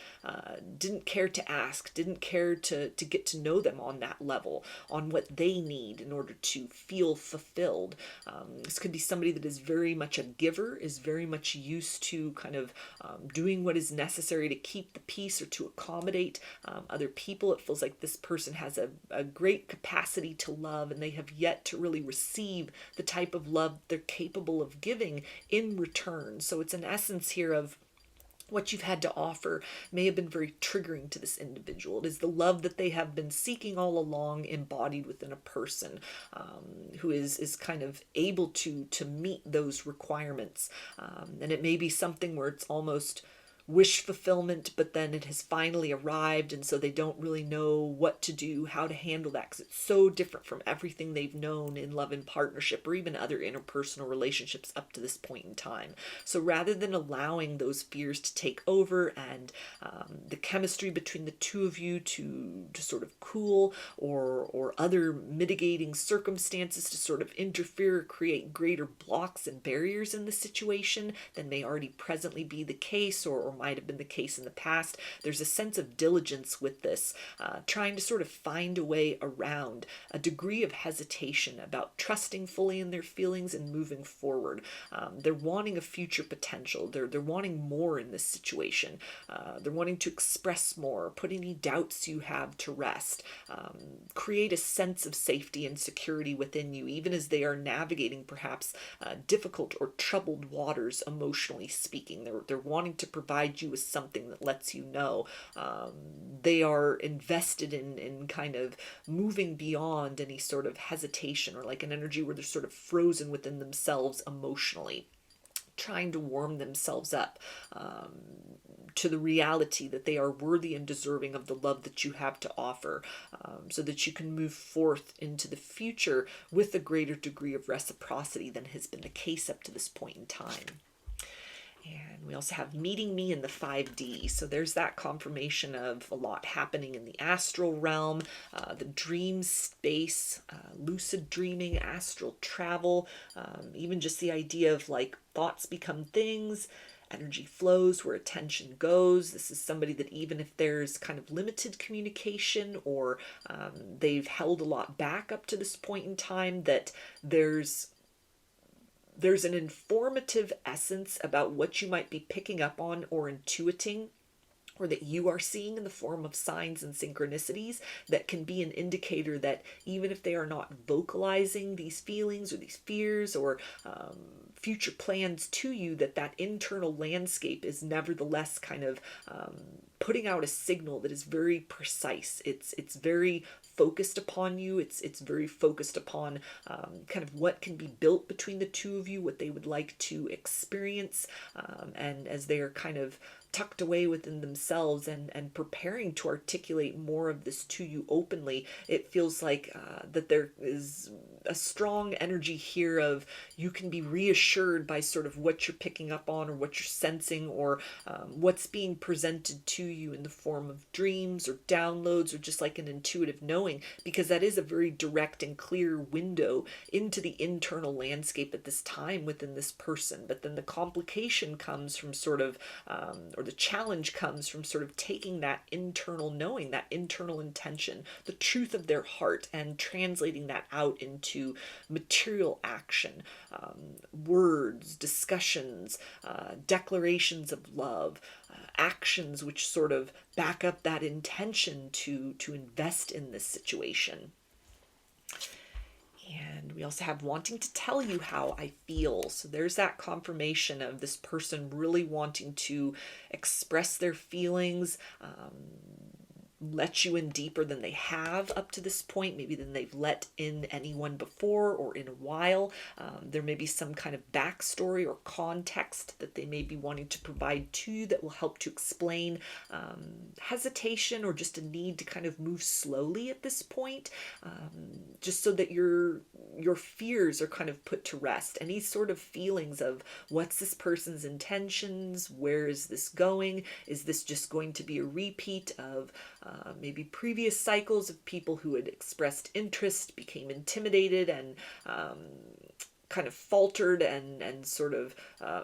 care to ask, didn't care to get to know them on that level, on what they need in order to feel fulfilled. This could be somebody that is very much a giver, is very much used to kind of doing what is necessary to keep the peace or to accommodate other people. It feels like this person has a great capacity to love, and they have yet to really receive the type of love they're capable of giving in return. So it's an essence here of what you've had to offer may have been very triggering to this individual. It is the love that they have been seeking all along, embodied within a person who is kind of able to meet those requirements. And it may be something where it's almost wish fulfillment, but then it has finally arrived, and so they don't really know what to do, how to handle that, because it's so different from everything they've known in love and partnership or even other interpersonal relationships up to this point in time. So rather than allowing those fears to take over and the chemistry between the two of you to sort of cool, or other mitigating circumstances to sort of interfere or create greater blocks and barriers in the situation than may already presently be the case, or might have been the case in the past, there's a sense of diligence with this, trying to sort of find a way around a degree of hesitation about trusting fully in their feelings and moving forward. They're wanting a future potential. They're wanting more in this situation. They're wanting to express more, put any doubts you have to rest, create a sense of safety and security within you, even as they are navigating perhaps difficult or troubled waters, emotionally speaking. They're wanting to provide you with something that lets you know they are invested in kind of moving beyond any sort of hesitation, or like an energy where they're sort of frozen within themselves emotionally, trying to warm themselves up to the reality that they are worthy and deserving of the love that you have to offer, so that you can move forth into the future with a greater degree of reciprocity than has been the case up to this point in time. And we also have meeting me in the 5D. So there's that confirmation of a lot happening in the astral realm, the dream space, lucid dreaming, astral travel, even just the idea of like thoughts become things, energy flows where attention goes. This is somebody that even if there's kind of limited communication, or they've held a lot back up to this point in time, that there's an informative essence about what you might be picking up on or intuiting, or that you are seeing in the form of signs and synchronicities, that can be an indicator that even if they are not vocalizing these feelings or these fears or future plans to you, that internal landscape is nevertheless kind of putting out a signal that is very precise. It's very focused upon you. It's very focused upon kind of what can be built between the two of you, what they would like to experience, and as they are kind of tucked away within themselves and preparing to articulate more of this to you openly, it feels like that there is a strong energy here of you can be reassured by sort of what you're picking up on, or what you're sensing, or what's being presented to you in the form of dreams or downloads, or just like an intuitive knowing, because that is a very direct and clear window into the internal landscape at this time within this person. But then the complication comes from sort of or the challenge comes from sort of taking that internal knowing, that internal intention, the truth of their heart, and translating that out into material action, words, discussions, declarations of love, actions which sort of back up that intention to invest in this situation. And we also have wanting to tell you how I feel. So there's that confirmation of this person really wanting to express their feelings, let you in deeper than they have up to this point, maybe than they've let in anyone before or in a while. There may be some kind of backstory or context that they may be wanting to provide to you that will help to explain hesitation, or just a need to kind of move slowly at this point, just so that your fears are kind of put to rest. Any sort of feelings of what's this person's intentions, where is this going, is this just going to be a repeat of maybe previous cycles of people who had expressed interest, became intimidated, and kind of faltered and sort of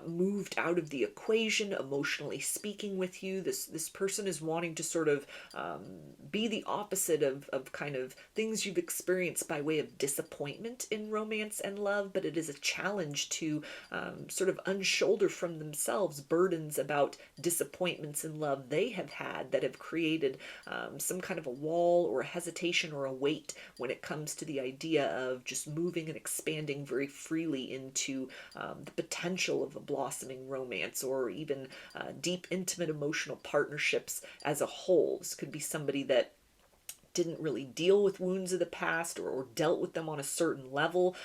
moved out of the equation, emotionally speaking, with you. This person is wanting to sort of be the opposite of kind of things you've experienced by way of disappointment in romance and love, but it is a challenge to sort of unshoulder from themselves burdens about disappointments in love they have had that have created some kind of a wall or a hesitation or a weight when it comes to the idea of just moving and expanding very freely into the potential of a blossoming romance, or even deep, intimate, emotional partnerships as a whole. This could be somebody that didn't really deal with wounds of the past, or dealt with them on a certain level,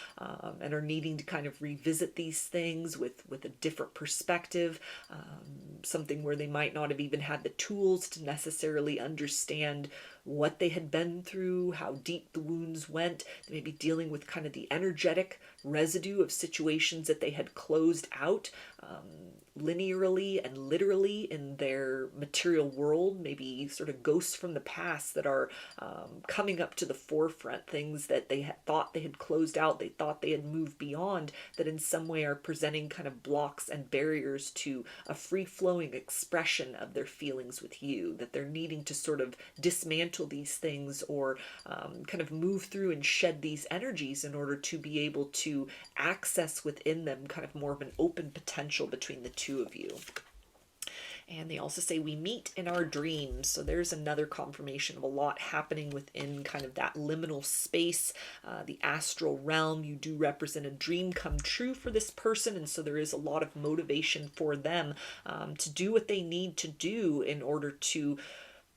and are needing to kind of revisit these things with a different perspective, something where they might not have even had the tools to necessarily understand what they had been through, how deep the wounds went. They may be dealing with kind of the energetic residue of situations that they had closed out, linearly and literally in their material world, maybe sort of ghosts from the past that are coming up to the forefront, things that they had thought they had closed out, they thought they had moved beyond, that in some way are presenting kind of blocks and barriers to a free-flowing expression of their feelings with you, that they're needing to sort of dismantle these things, or kind of move through and shed these energies in order to be able to access within them kind of more of an open potential between the two of you. And they also say we meet in our dreams. So there's another confirmation of a lot happening within kind of that liminal space, the astral realm. You do represent a dream come true for this person. And so there is a lot of motivation for them to do what they need to do in order to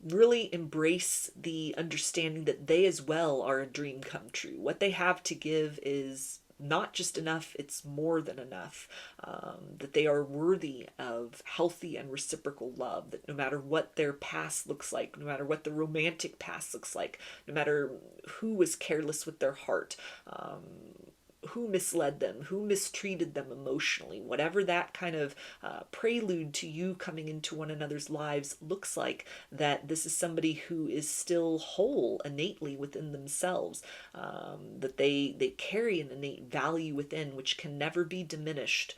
really embrace the understanding that they as well are a dream come true. What they have to give is not just enough, it's more than enough. That they are worthy of healthy and reciprocal love, that no matter what their past looks like, no matter what the romantic past looks like, no matter who was careless with their heart, who misled them, who mistreated them emotionally, whatever that kind of prelude to you coming into one another's lives looks like, that this is somebody who is still whole innately within themselves, that they carry an innate value within which can never be diminished,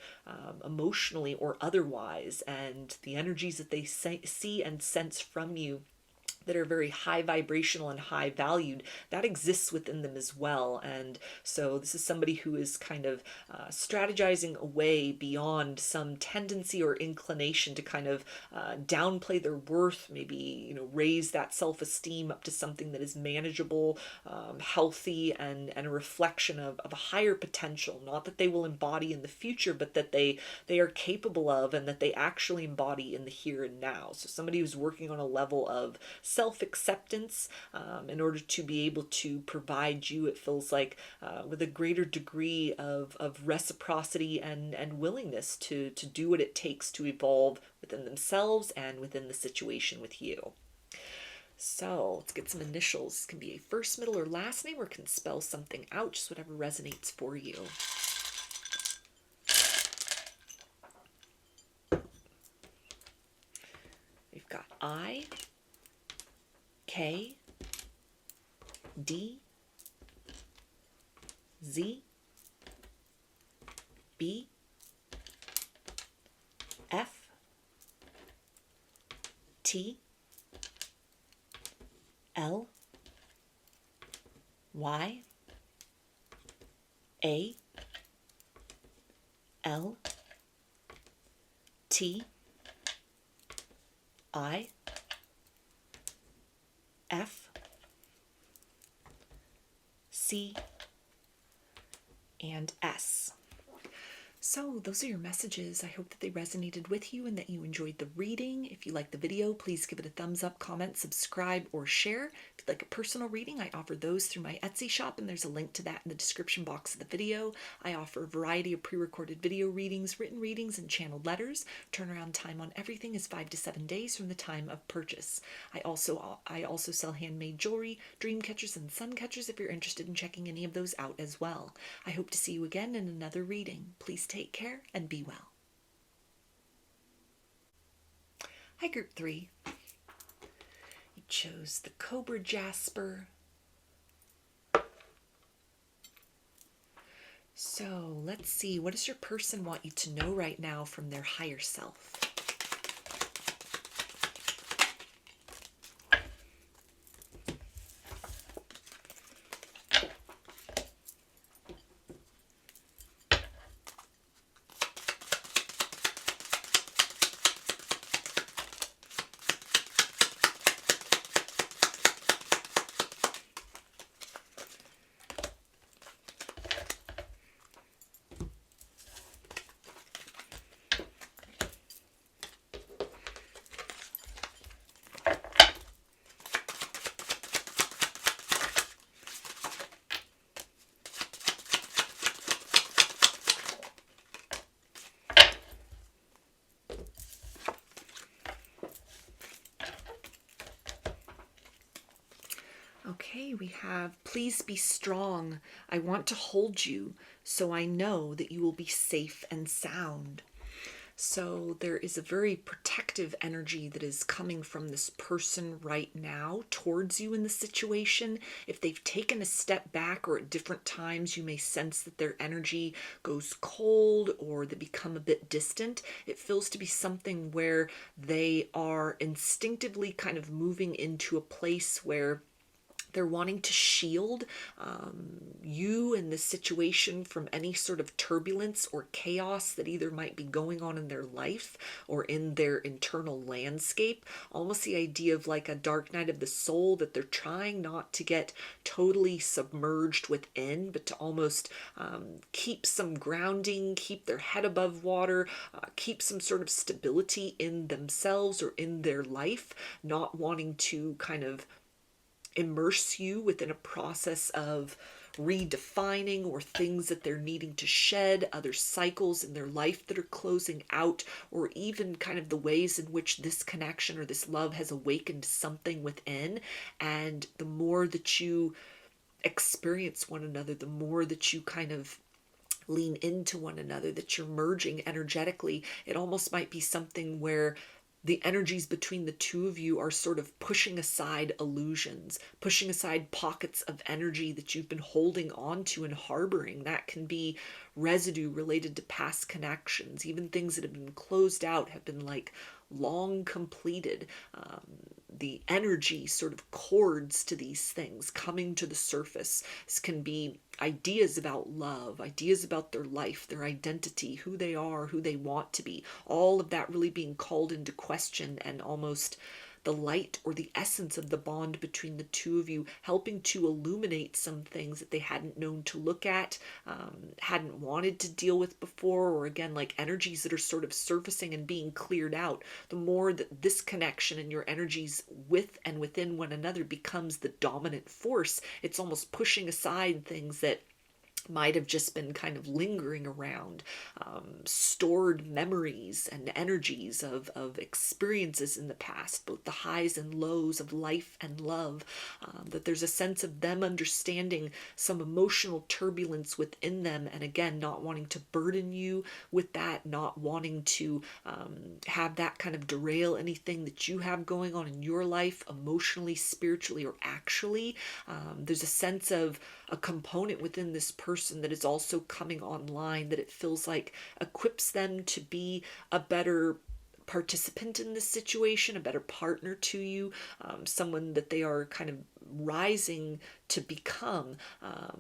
emotionally or otherwise, and the energies that they see and sense from you that are very high vibrational and high valued, that exists within them as well. And so this is somebody who is kind of strategizing away beyond some tendency or inclination to kind of downplay their worth, maybe, you know, raise that self-esteem up to something that is manageable, healthy, and a reflection of a higher potential, not that they will embody in the future, but that they are capable of, and that they actually embody in the here and now. So somebody who's working on a level of self-acceptance, in order to be able to provide you, it feels like, with a greater degree of reciprocity and willingness to do what it takes to evolve within themselves and within the situation with you. So let's get some initials. This can be a first, middle, or last name, or can spell something out, just whatever resonates for you. We've got I, K, D, Z, B, F, T, L, Y, A, L, T, I, F, C, and S. So those are your messages. I hope that they resonated with you and that you enjoyed the reading. If you liked the video, please give it a thumbs up, comment, subscribe, or share. If you'd like a personal reading, I offer those through my Etsy shop, and there's a link to that in the description box of the video. I offer a variety of pre-recorded video readings, written readings, and channeled letters. Turnaround time on everything is 5 to 7 days from the time of purchase. I also sell handmade jewelry, dream catchers, and sun catchers if you're interested in checking any of those out as well. I hope to see you again in another reading. Please take care and be well. Hi, Group 3. You chose the Cobra Jasper. So let's see, what does your person want you to know right now from their higher self? have, please be strong. I want to hold you so I know that you will be safe and sound. So there is a very protective energy that is coming from this person right now towards you in the situation. If they've taken a step back, or at different times you may sense that their energy goes cold or they become a bit distant, it feels to be something where they are instinctively kind of moving into a place where they're wanting to shield you and this situation from any sort of turbulence or chaos that either might be going on in their life or in their internal landscape. Almost the idea of like a dark night of the soul, that they're trying not to get totally submerged within, but to almost keep some grounding, keep their head above water, keep some sort of stability in themselves or in their life, not wanting to kind of immerse you within a process of redefining or things that they're needing to shed, other cycles in their life that are closing out, or even kind of the ways in which this connection or this love has awakened something within. And the more that you experience one another, the more that you kind of lean into one another, that you're merging energetically, it almost might be something where the energies between the two of you are sort of pushing aside illusions, pushing aside pockets of energy that you've been holding on to and harboring. That can be residue related to past connections, even things that have been closed out, have been like long completed. The energy sort of chords to these things coming to the surface. This can be ideas about love, ideas about their life, their identity, who they are, who they want to be. All of that really being called into question, and almost the light or the essence of the bond between the two of you helping to illuminate some things that they hadn't known to look at, hadn't wanted to deal with before, or again, like energies that are sort of surfacing and being cleared out. The more that this connection and your energies with and within one another becomes the dominant force, it's almost pushing aside things that might have just been kind of lingering around, stored memories and energies of experiences in the past, both the highs and lows of life and love, that there's a sense of them understanding some emotional turbulence within them, and again, not wanting to burden you with that, not wanting to have that kind of derail anything that you have going on in your life, emotionally, spiritually, or actually. There's a sense of a component within this person that is also coming online, that it feels like equips them to be a better participant in this situation, a better partner to you, someone that they are kind of rising to become,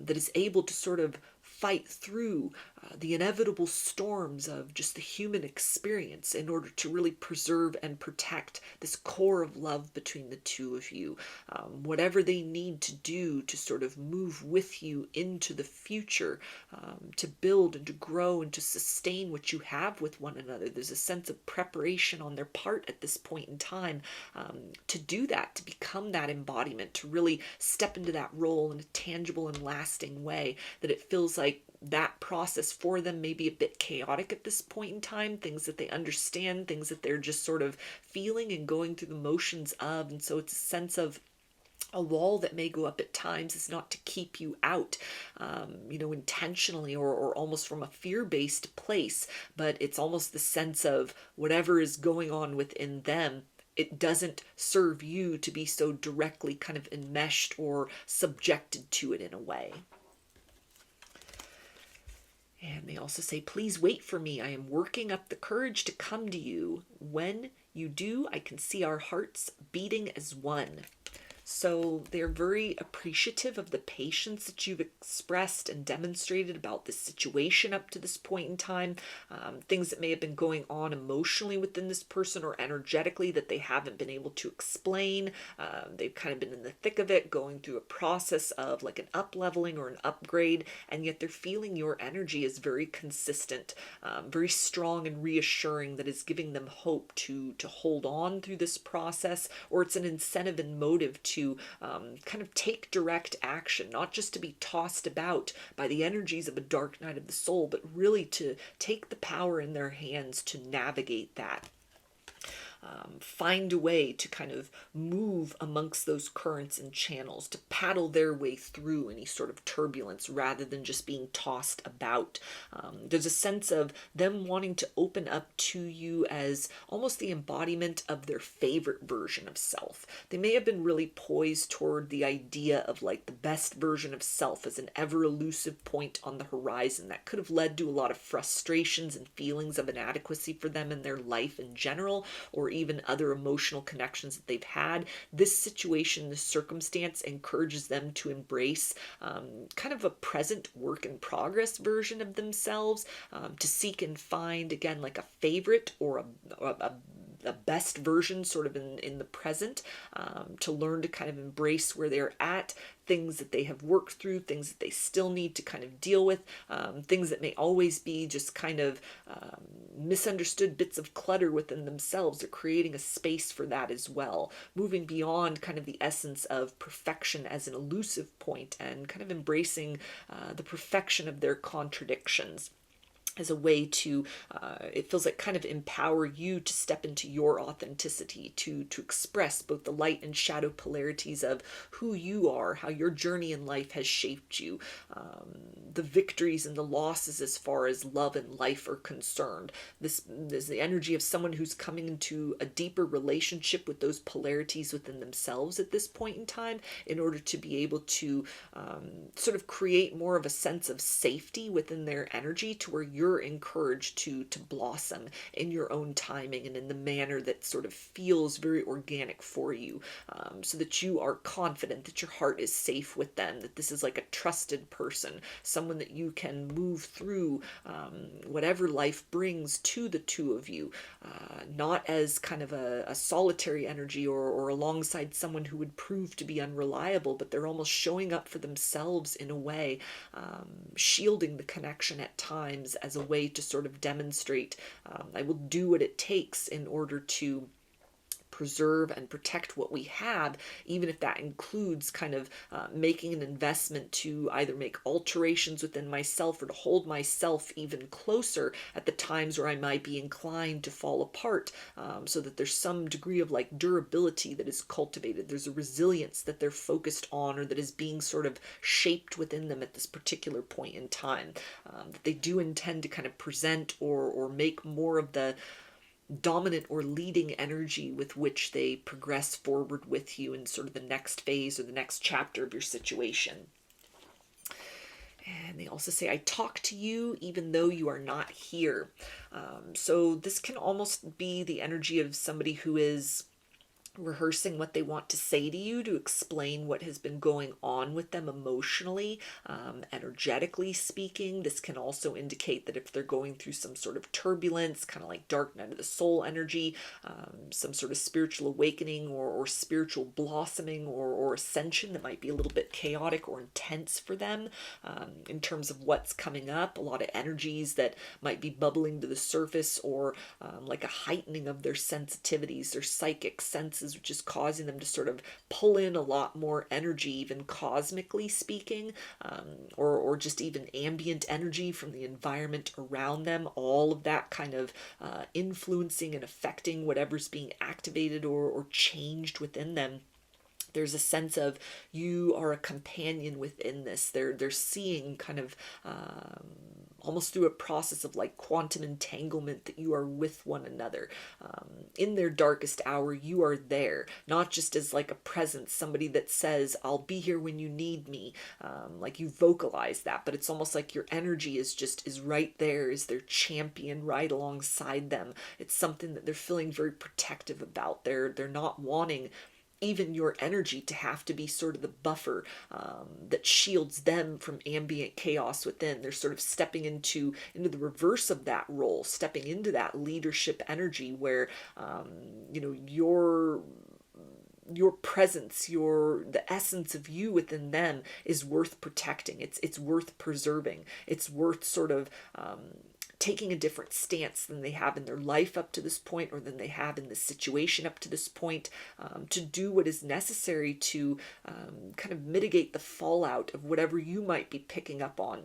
that is able to sort of fight through the inevitable storms of just the human experience in order to really preserve and protect this core of love between the two of you. Whatever they need to do to sort of move with you into the future, to build and to grow and to sustain what you have with one another. There's a sense of preparation on their part at this point in time, to do that, to become that embodiment, to really step into that role in a tangible and lasting way, that it feels like that process for them may be a bit chaotic at this point in time, things that they understand, things that they're just sort of feeling and going through the motions of. And so it's a sense of a wall that may go up at times is not to keep you out, intentionally or almost from a fear-based place, but it's almost the sense of whatever is going on within them, it doesn't serve you to be so directly kind of enmeshed or subjected to it in a way. And they also say, please wait for me. I am working up the courage to come to you. When you do, I can see our hearts beating as one. So they're very appreciative of the patience that you've expressed and demonstrated about this situation up to this point in time. Things that may have been going on emotionally within this person or energetically that they haven't been able to explain. They've kind of been in the thick of it, going through a process of like an up-leveling or an upgrade, and yet they're feeling your energy is very consistent, very strong and reassuring, that is giving them hope to hold on through this process, or it's an incentive and motive to kind of take direct action, not just to be tossed about by the energies of a dark night of the soul, but really to take the power in their hands to navigate that. find a way to kind of move amongst those currents and channels, to paddle their way through any sort of turbulence rather than just being tossed about. There's a sense of them wanting to open up to you as almost the embodiment of their favorite version of self. They may have been really poised toward the idea of like the best version of self as an ever elusive point on the horizon that could have led to a lot of frustrations and feelings of inadequacy for them in their life in general, or even other emotional connections that they've had. This situation, this circumstance encourages them to embrace kind of a present work in progress version of themselves, to seek and find, again, like a favorite or a best version sort of in the present, to learn to kind of embrace where they're at, things that they have worked through, things that they still need to kind of deal with, things that may always be just kind of misunderstood bits of clutter within themselves. They're creating a space for that as well, moving beyond kind of the essence of perfection as an elusive point and kind of embracing the perfection of their contradictions as a way to, it feels like, kind of empower you to step into your authenticity, to express both the light and shadow polarities of who you are, how your journey in life has shaped you, the victories and the losses as far as love and life are concerned. This is the energy of someone who's coming into a deeper relationship with those polarities within themselves at this point in time, in order to be able to sort of create more of a sense of safety within their energy, to where you're encouraged to blossom in your own timing and in the manner that sort of feels very organic for you, so that you are confident that your heart is safe with them, that this is like a trusted person, someone that you can move through whatever life brings to the two of you, not as kind of a solitary energy or alongside someone who would prove to be unreliable, but they're almost showing up for themselves in a way, shielding the connection at times as a way to sort of demonstrate, I will do what it takes in order to preserve and protect what we have, even if that includes kind of making an investment to either make alterations within myself or to hold myself even closer at the times where I might be inclined to fall apart, so that there's some degree of like durability that is cultivated. There's a resilience that they're focused on, or that is being sort of shaped within them at this particular point in time, that they do intend to kind of present or make more of the dominant or leading energy with which they progress forward with you in sort of the next phase or the next chapter of your situation. And they also say, I talk to you even though you are not here. So this can almost be the energy of somebody who is rehearsing what they want to say to you, to explain what has been going on with them emotionally, energetically speaking. This can also indicate that if they're going through some sort of turbulence, kind of like dark night of the soul energy, some sort of spiritual awakening or spiritual blossoming or ascension that might be a little bit chaotic or intense for them, in terms of what's coming up, a lot of energies that might be bubbling to the surface, or like a heightening of their sensitivities, their psychic senses, which is causing them to sort of pull in a lot more energy, even cosmically speaking, or just even ambient energy from the environment around them. All of that kind of influencing and affecting whatever's being activated or changed within them. There's a sense of you are a companion within this. They're seeing kind of almost through a process of like quantum entanglement that you are with one another. In their darkest hour, you are there, not just as like a presence, somebody that says, I'll be here when you need me. Like you vocalize that, but it's almost like your energy is right there, is their champion right alongside them. It's something that they're feeling very protective about. They're not wanting even your energy to have to be sort of the buffer that shields them from ambient chaos within. They're sort of stepping into the reverse of that role, stepping into that leadership energy where your presence, the essence of you within them is worth protecting. It's worth preserving. It's worth sort of taking a different stance than they have in their life up to this point, or than they have in this situation up to this point, to do what is necessary to kind of mitigate the fallout of whatever you might be picking up on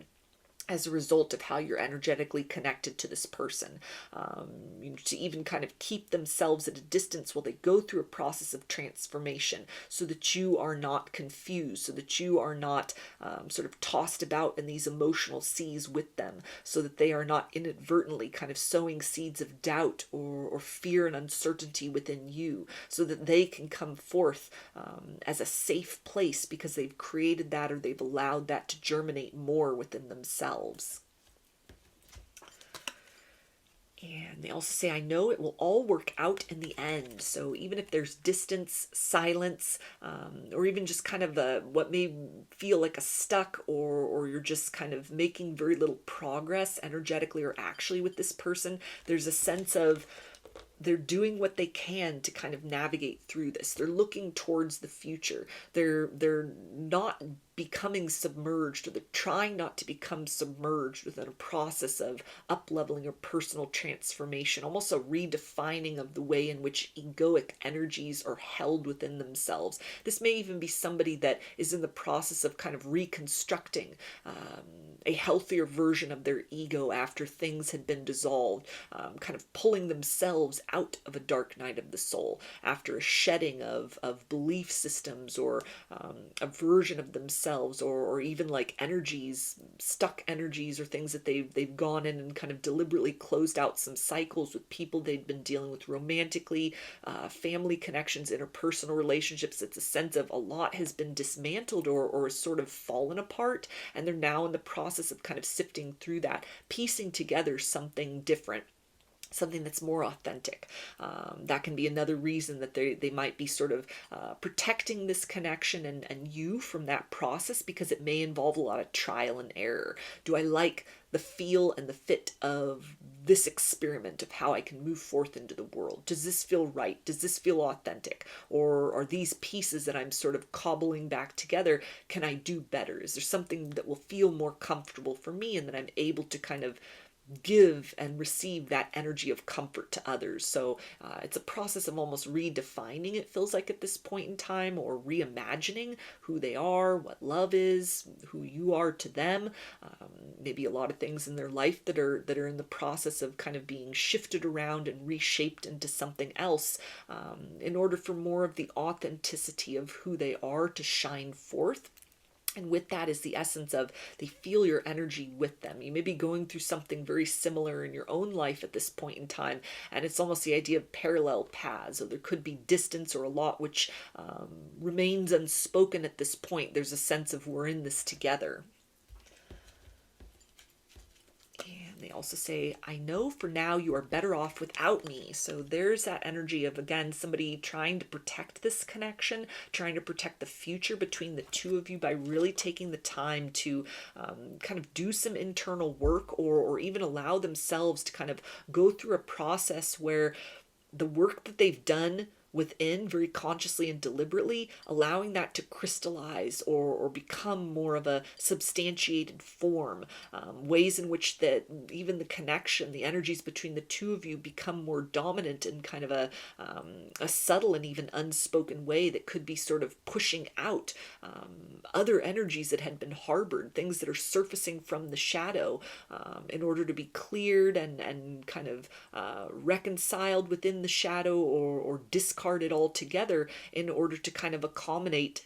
as a result of how you're energetically connected to this person. To even kind of keep themselves at a distance while they go through a process of transformation, so that you are not confused, so that you are not sort of tossed about in these emotional seas with them, so that they are not inadvertently kind of sowing seeds of doubt or fear and uncertainty within you, so that they can come forth as a safe place because they've created that, or they've allowed that to germinate more within themselves. And they also say, I know it will all work out in the end. So even if there's distance, silence, or even just kind of what may feel like a stuck, or you're just kind of making very little progress energetically or actually with this person, there's a sense of they're doing what they can to kind of navigate through this. They're looking towards the future. They're not becoming submerged, or they're trying not to become submerged within a process of up-leveling or personal transformation, almost a redefining of the way in which egoic energies are held within themselves. This may even be somebody that is in the process of kind of reconstructing a healthier version of their ego after things had been dissolved, kind of pulling themselves out of a dark night of the soul after a shedding of belief systems, or a version of themselves, or even like energies, stuck energies, or things that they've gone in and kind of deliberately closed out some cycles with people they'd been dealing with romantically, family connections, interpersonal relationships. It's a sense of a lot has been dismantled or sort of fallen apart, and they're now in the process of kind of sifting through that, piecing together something different, something that's more authentic. That can be another reason that they might be sort of protecting this connection and you from that process, because it may involve a lot of trial and error. Do I like the feel and the fit of this experiment of how I can move forth into the world? Does this feel right? Does this feel authentic? Or are these pieces that I'm sort of cobbling back together, can I do better? Is there something that will feel more comfortable for me, and that I'm able to kind of give and receive that energy of comfort to others? So it's a process of almost redefining, it feels like at this point in time, or reimagining who they are, what love is, who you are to them. Maybe a lot of things in their life that are in the process of kind of being shifted around and reshaped into something else, in order for more of the authenticity of who they are to shine forth. And with that is the essence of they feel your energy with them. You may be going through something very similar in your own life at this point in time, and it's almost the idea of parallel paths. So there could be distance or a lot which remains unspoken at this point. There's a sense of we're in this together. They also say, I know for now you are better off without me. So there's that energy of, again, somebody trying to protect this connection, trying to protect the future between the two of you by really taking the time to kind of do some internal work, or even allow themselves to kind of go through a process where the work that they've done within, very consciously and deliberately, allowing that to crystallize or become more of a substantiated form, ways in which that even the connection, the energies between the two of you become more dominant in kind of a subtle and even unspoken way that could be sort of pushing out other energies that had been harbored, things that are surfacing from the shadow, in order to be cleared and kind of reconciled within the shadow, or discarded altogether, in order to kind of accommodate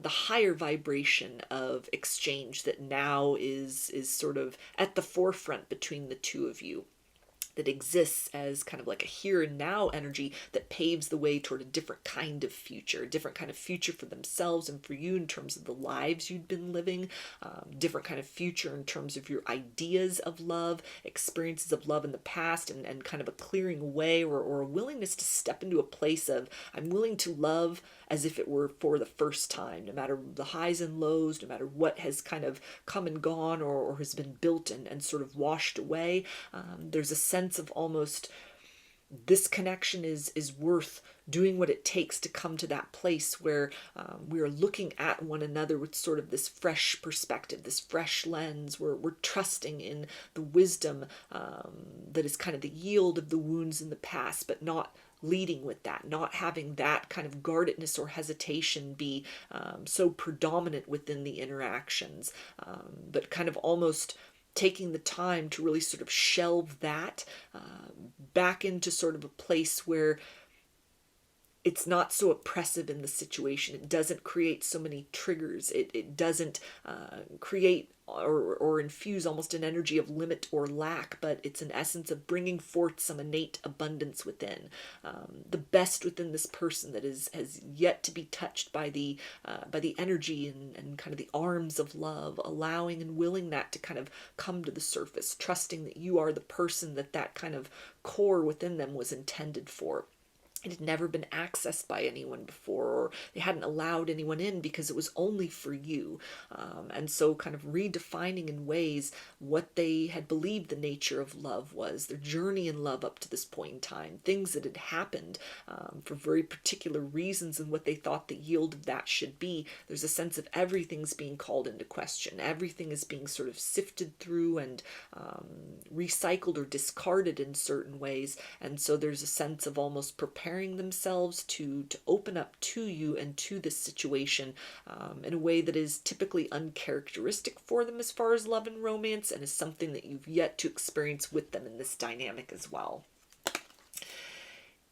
the higher vibration of exchange that now is sort of at the forefront between the two of you, that exists as kind of like a here and now energy that paves the way toward a different kind of future, a different kind of future for themselves and for you in terms of the lives you'd been living, different kind of future in terms of your ideas of love, experiences of love in the past, and kind of a clearing away, or a willingness to step into a place of, I'm willing to love as if it were for the first time, no matter the highs and lows, no matter what has kind of come and gone, or has been built and sort of washed away. There's a sense of almost this connection is worth doing what it takes to come to that place where we are looking at one another with sort of this fresh perspective, this fresh lens. We're trusting in the wisdom that is kind of the yield of the wounds in the past, but not leading with that, not having that kind of guardedness or hesitation be so predominant within the interactions, but kind of almost taking the time to really sort of shelve that back into sort of a place where it's not so oppressive in the situation. It doesn't create so many triggers. It doesn't create or infuse almost an energy of limit or lack, but it's an essence of bringing forth some innate abundance within. The best within this person that has yet to be touched by the energy and kind of the arms of love, allowing and willing that to kind of come to the surface, trusting that you are the person that kind of core within them was intended for. It had never been accessed by anyone before, or they hadn't allowed anyone in because it was only for you. And so kind of redefining in ways what they had believed the nature of love was, their journey in love up to this point in time, things that had happened for very particular reasons and what they thought the yield of that should be. There's a sense of everything's being called into question. Everything is being sort of sifted through and recycled or discarded in certain ways. And so there's a sense of almost preparing themselves to open up to you and to this situation in a way that is typically uncharacteristic for them as far as love and romance, and is something that you've yet to experience with them in this dynamic as well.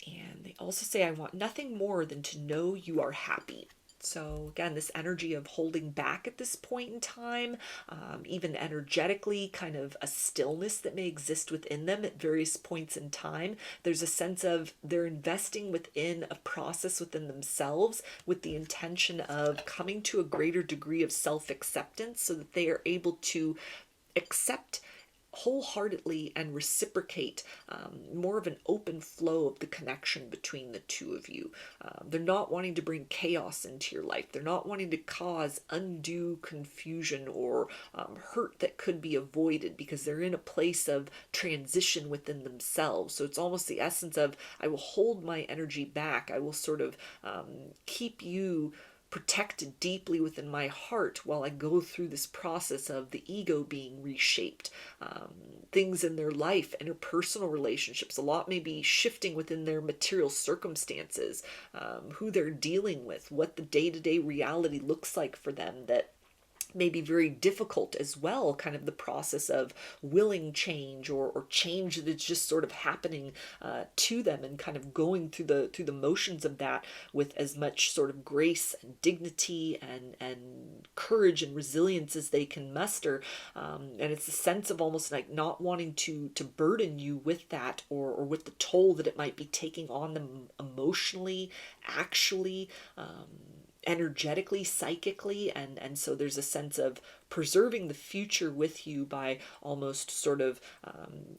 And they also say, I want nothing more than to know you are happy. So again, this energy of holding back at this point in time, even energetically, kind of a stillness that may exist within them at various points in time. There's a sense of they're investing within a process within themselves with the intention of coming to a greater degree of self-acceptance so that they are able to accept wholeheartedly and reciprocate more of an open flow of the connection between the two of you. They're not wanting to bring chaos into your life. They're not wanting to cause undue confusion or hurt that could be avoided, because they're in a place of transition within themselves. So it's almost the essence of, I will hold my energy back. I will sort of keep you protected deeply within my heart while I go through this process of the ego being reshaped. Things in their life, interpersonal relationships, a lot may be shifting within their material circumstances, who they're dealing with, what the day-to-day reality looks like for them, that may be very difficult as well, kind of the process of willing change or change that's just sort of happening to them, and kind of going through the motions of that with as much sort of grace and dignity and courage and resilience as they can muster. And it's a sense of almost like not wanting to burden you with that, or with the toll that it might be taking on them emotionally, actually, energetically, psychically, and so there's a sense of preserving the future with you by almost sort of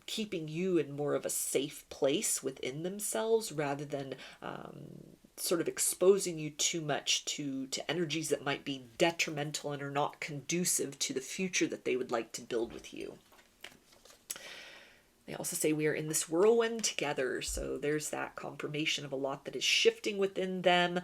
keeping you in more of a safe place within themselves, rather than sort of exposing you too much to energies that might be detrimental and are not conducive to the future that they would like to build with you. They also say we are in this whirlwind together. So there's that confirmation of a lot that is shifting within them,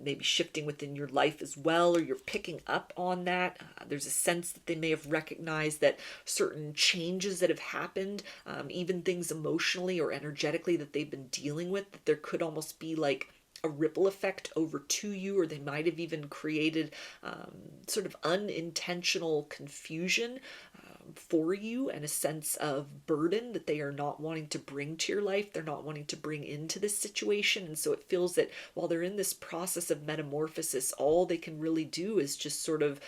maybe shifting within your life as well, or you're picking up on that. There's a sense that they may have recognized that certain changes that have happened, even things emotionally or energetically that they've been dealing with, that there could almost be like a ripple effect over to you, or they might have even created sort of unintentional confusion for you, and a sense of burden that they are not wanting to bring to your life, they're not wanting to bring into this situation. And so it feels that while they're in this process of metamorphosis, all they can really do is just sort of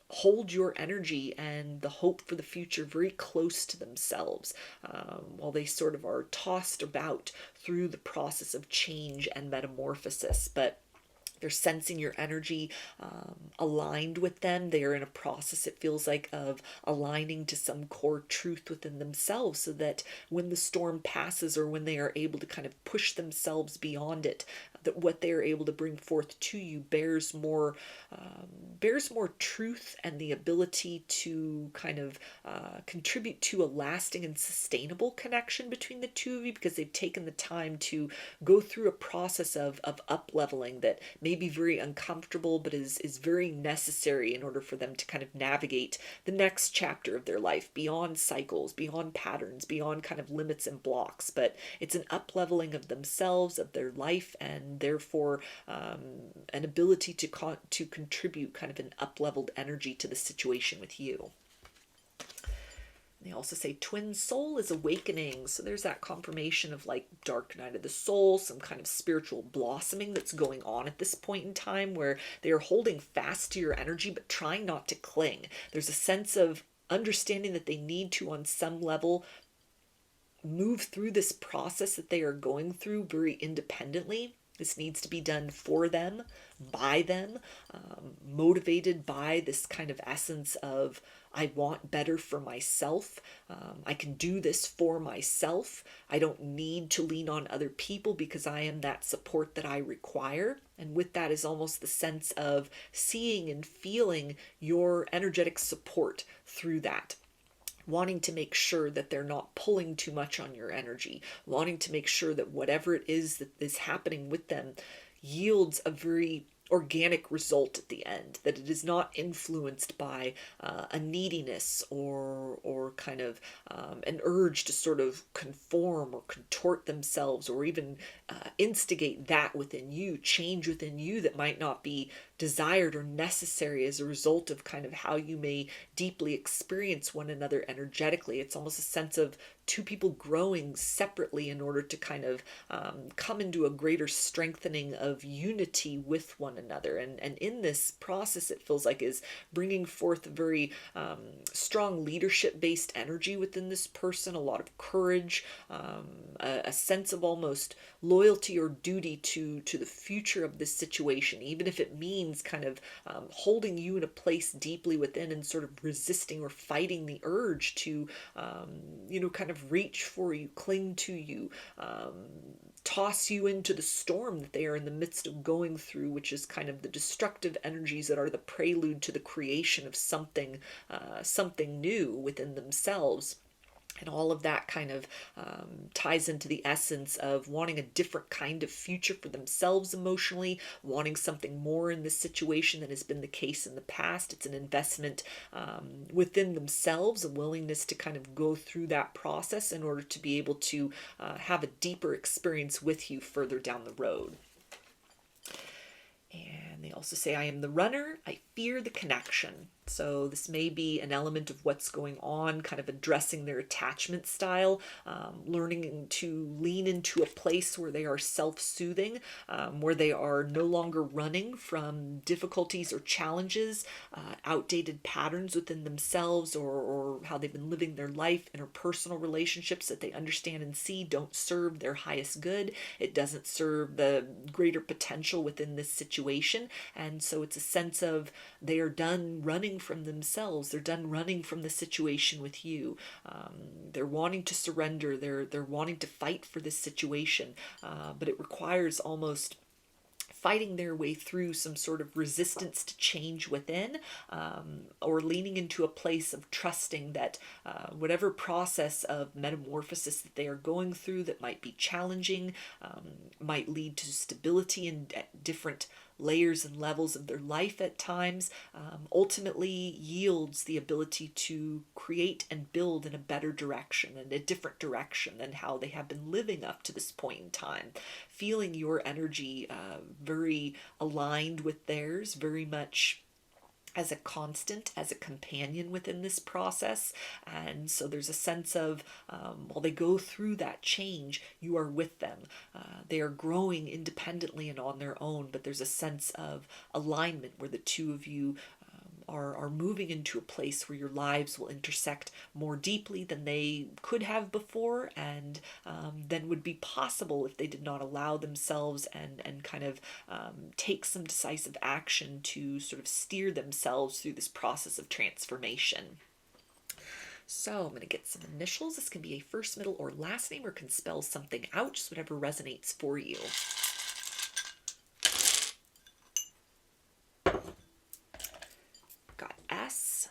hold your energy and the hope for the future very close to themselves, while they sort of are tossed about through the process of change and metamorphosis. But they're sensing your energy aligned with them. They are in a process, it feels like, of aligning to some core truth within themselves, so that when the storm passes, or when they are able to kind of push themselves beyond it, that what they are able to bring forth to you bears more truth, and the ability to kind of contribute to a lasting and sustainable connection between the two of you, because they've taken the time to go through a process of up-leveling that may be very uncomfortable, but is very necessary in order for them to kind of navigate the next chapter of their life, beyond cycles, beyond patterns, beyond kind of limits and blocks. But it's an up-leveling of themselves, of their life, and therefore an ability to contribute kind of an up-leveled energy to the situation with you. They also say twin soul is awakening. So there's that confirmation of like dark night of the soul, some kind of spiritual blossoming that's going on at this point in time where they are holding fast to your energy but trying not to cling. There's a sense of understanding that they need to, on some level, move through this process that they are going through very independently. This needs to be done for them, by them, motivated by this kind of essence of, I want better for myself. I can do this for myself. I don't need to lean on other people because I am that support that I require. And with that is almost the sense of seeing and feeling your energetic support through that. Wanting to make sure that they're not pulling too much on your energy, wanting to make sure that whatever it is that is happening with them yields a very organic result at the end, that it is not influenced by a neediness or kind of an urge to sort of conform or contort themselves or even instigate that within you, change within you that might not be desired or necessary as a result of kind of how you may deeply experience one another energetically. It's almost a sense of two people growing separately in order to kind of come into a greater strengthening of unity with one another. And in this process, it feels like is bringing forth a very strong leadership-based energy within this person, a lot of courage, a sense of almost loyalty or duty to the future of this situation, even if it means kind of holding you in a place deeply within and sort of resisting or fighting the urge to, kind of reach for you, cling to you, toss you into the storm that they are in the midst of going through, which is kind of the destructive energies that are the prelude to the creation of something new within themselves. And all of that kind of ties into the essence of wanting a different kind of future for themselves emotionally, wanting something more in this situation than has been the case in the past. It's an investment within themselves, a willingness to kind of go through that process in order to be able to have a deeper experience with you further down the road. And they also say, I am the runner. I fear the connection. So this may be an element of what's going on, kind of addressing their attachment style, learning to lean into a place where they are self-soothing, where they are no longer running from difficulties or challenges, outdated patterns within themselves or how they've been living their life, interpersonal relationships that they understand and see don't serve their highest good. It doesn't serve the greater potential within this situation. And so it's a sense of they are done running from themselves. They're done running from the situation with you. They're wanting to surrender. They're wanting to fight for this situation, but it requires almost fighting their way through some sort of resistance to change within, or leaning into a place of trusting that whatever process of metamorphosis that they are going through that might be challenging, might lead to stability in different layers and levels of their life at times, ultimately yields the ability to create and build in a better direction and a different direction than how they have been living up to this point in time. Feeling your energy very aligned with theirs, very much as a constant, as a companion within this process. And so there's a sense of, while they go through that change, you are with them. They are growing independently and on their own, but there's a sense of alignment where the two of you are moving into a place where your lives will intersect more deeply than they could have before, and than would be possible if they did not allow themselves and kind of take some decisive action to sort of steer themselves through this process of transformation. So I'm going to get some initials. This can be a first, middle, or last name, or can spell something out, just whatever resonates for you. Got S,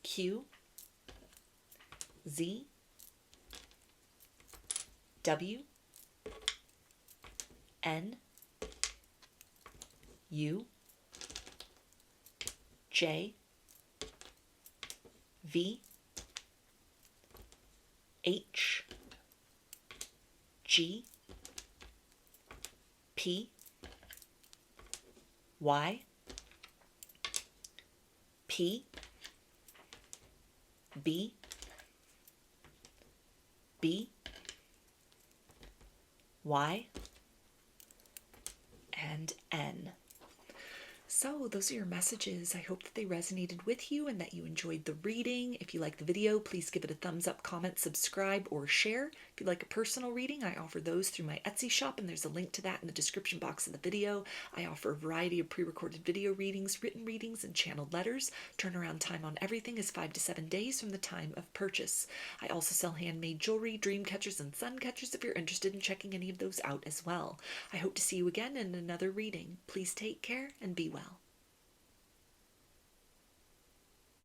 Q, Z, W, N, U, J, V, H, G, P, Y, P, B, B, Y, and N. So those are your messages. I hope that they resonated with you and that you enjoyed the reading. If you like the video, please give it a thumbs up, comment, subscribe, or share. If you'd like a personal reading, I offer those through my Etsy shop, and there's a link to that in the description box of the video. I offer a variety of pre-recorded video readings, written readings, and channeled letters. Turnaround time on everything is 5 to 7 days from the time of purchase. I also sell handmade jewelry, dream catchers, and sun catchers if you're interested in checking any of those out as well. I hope to see you again in another reading. Please take care and be well.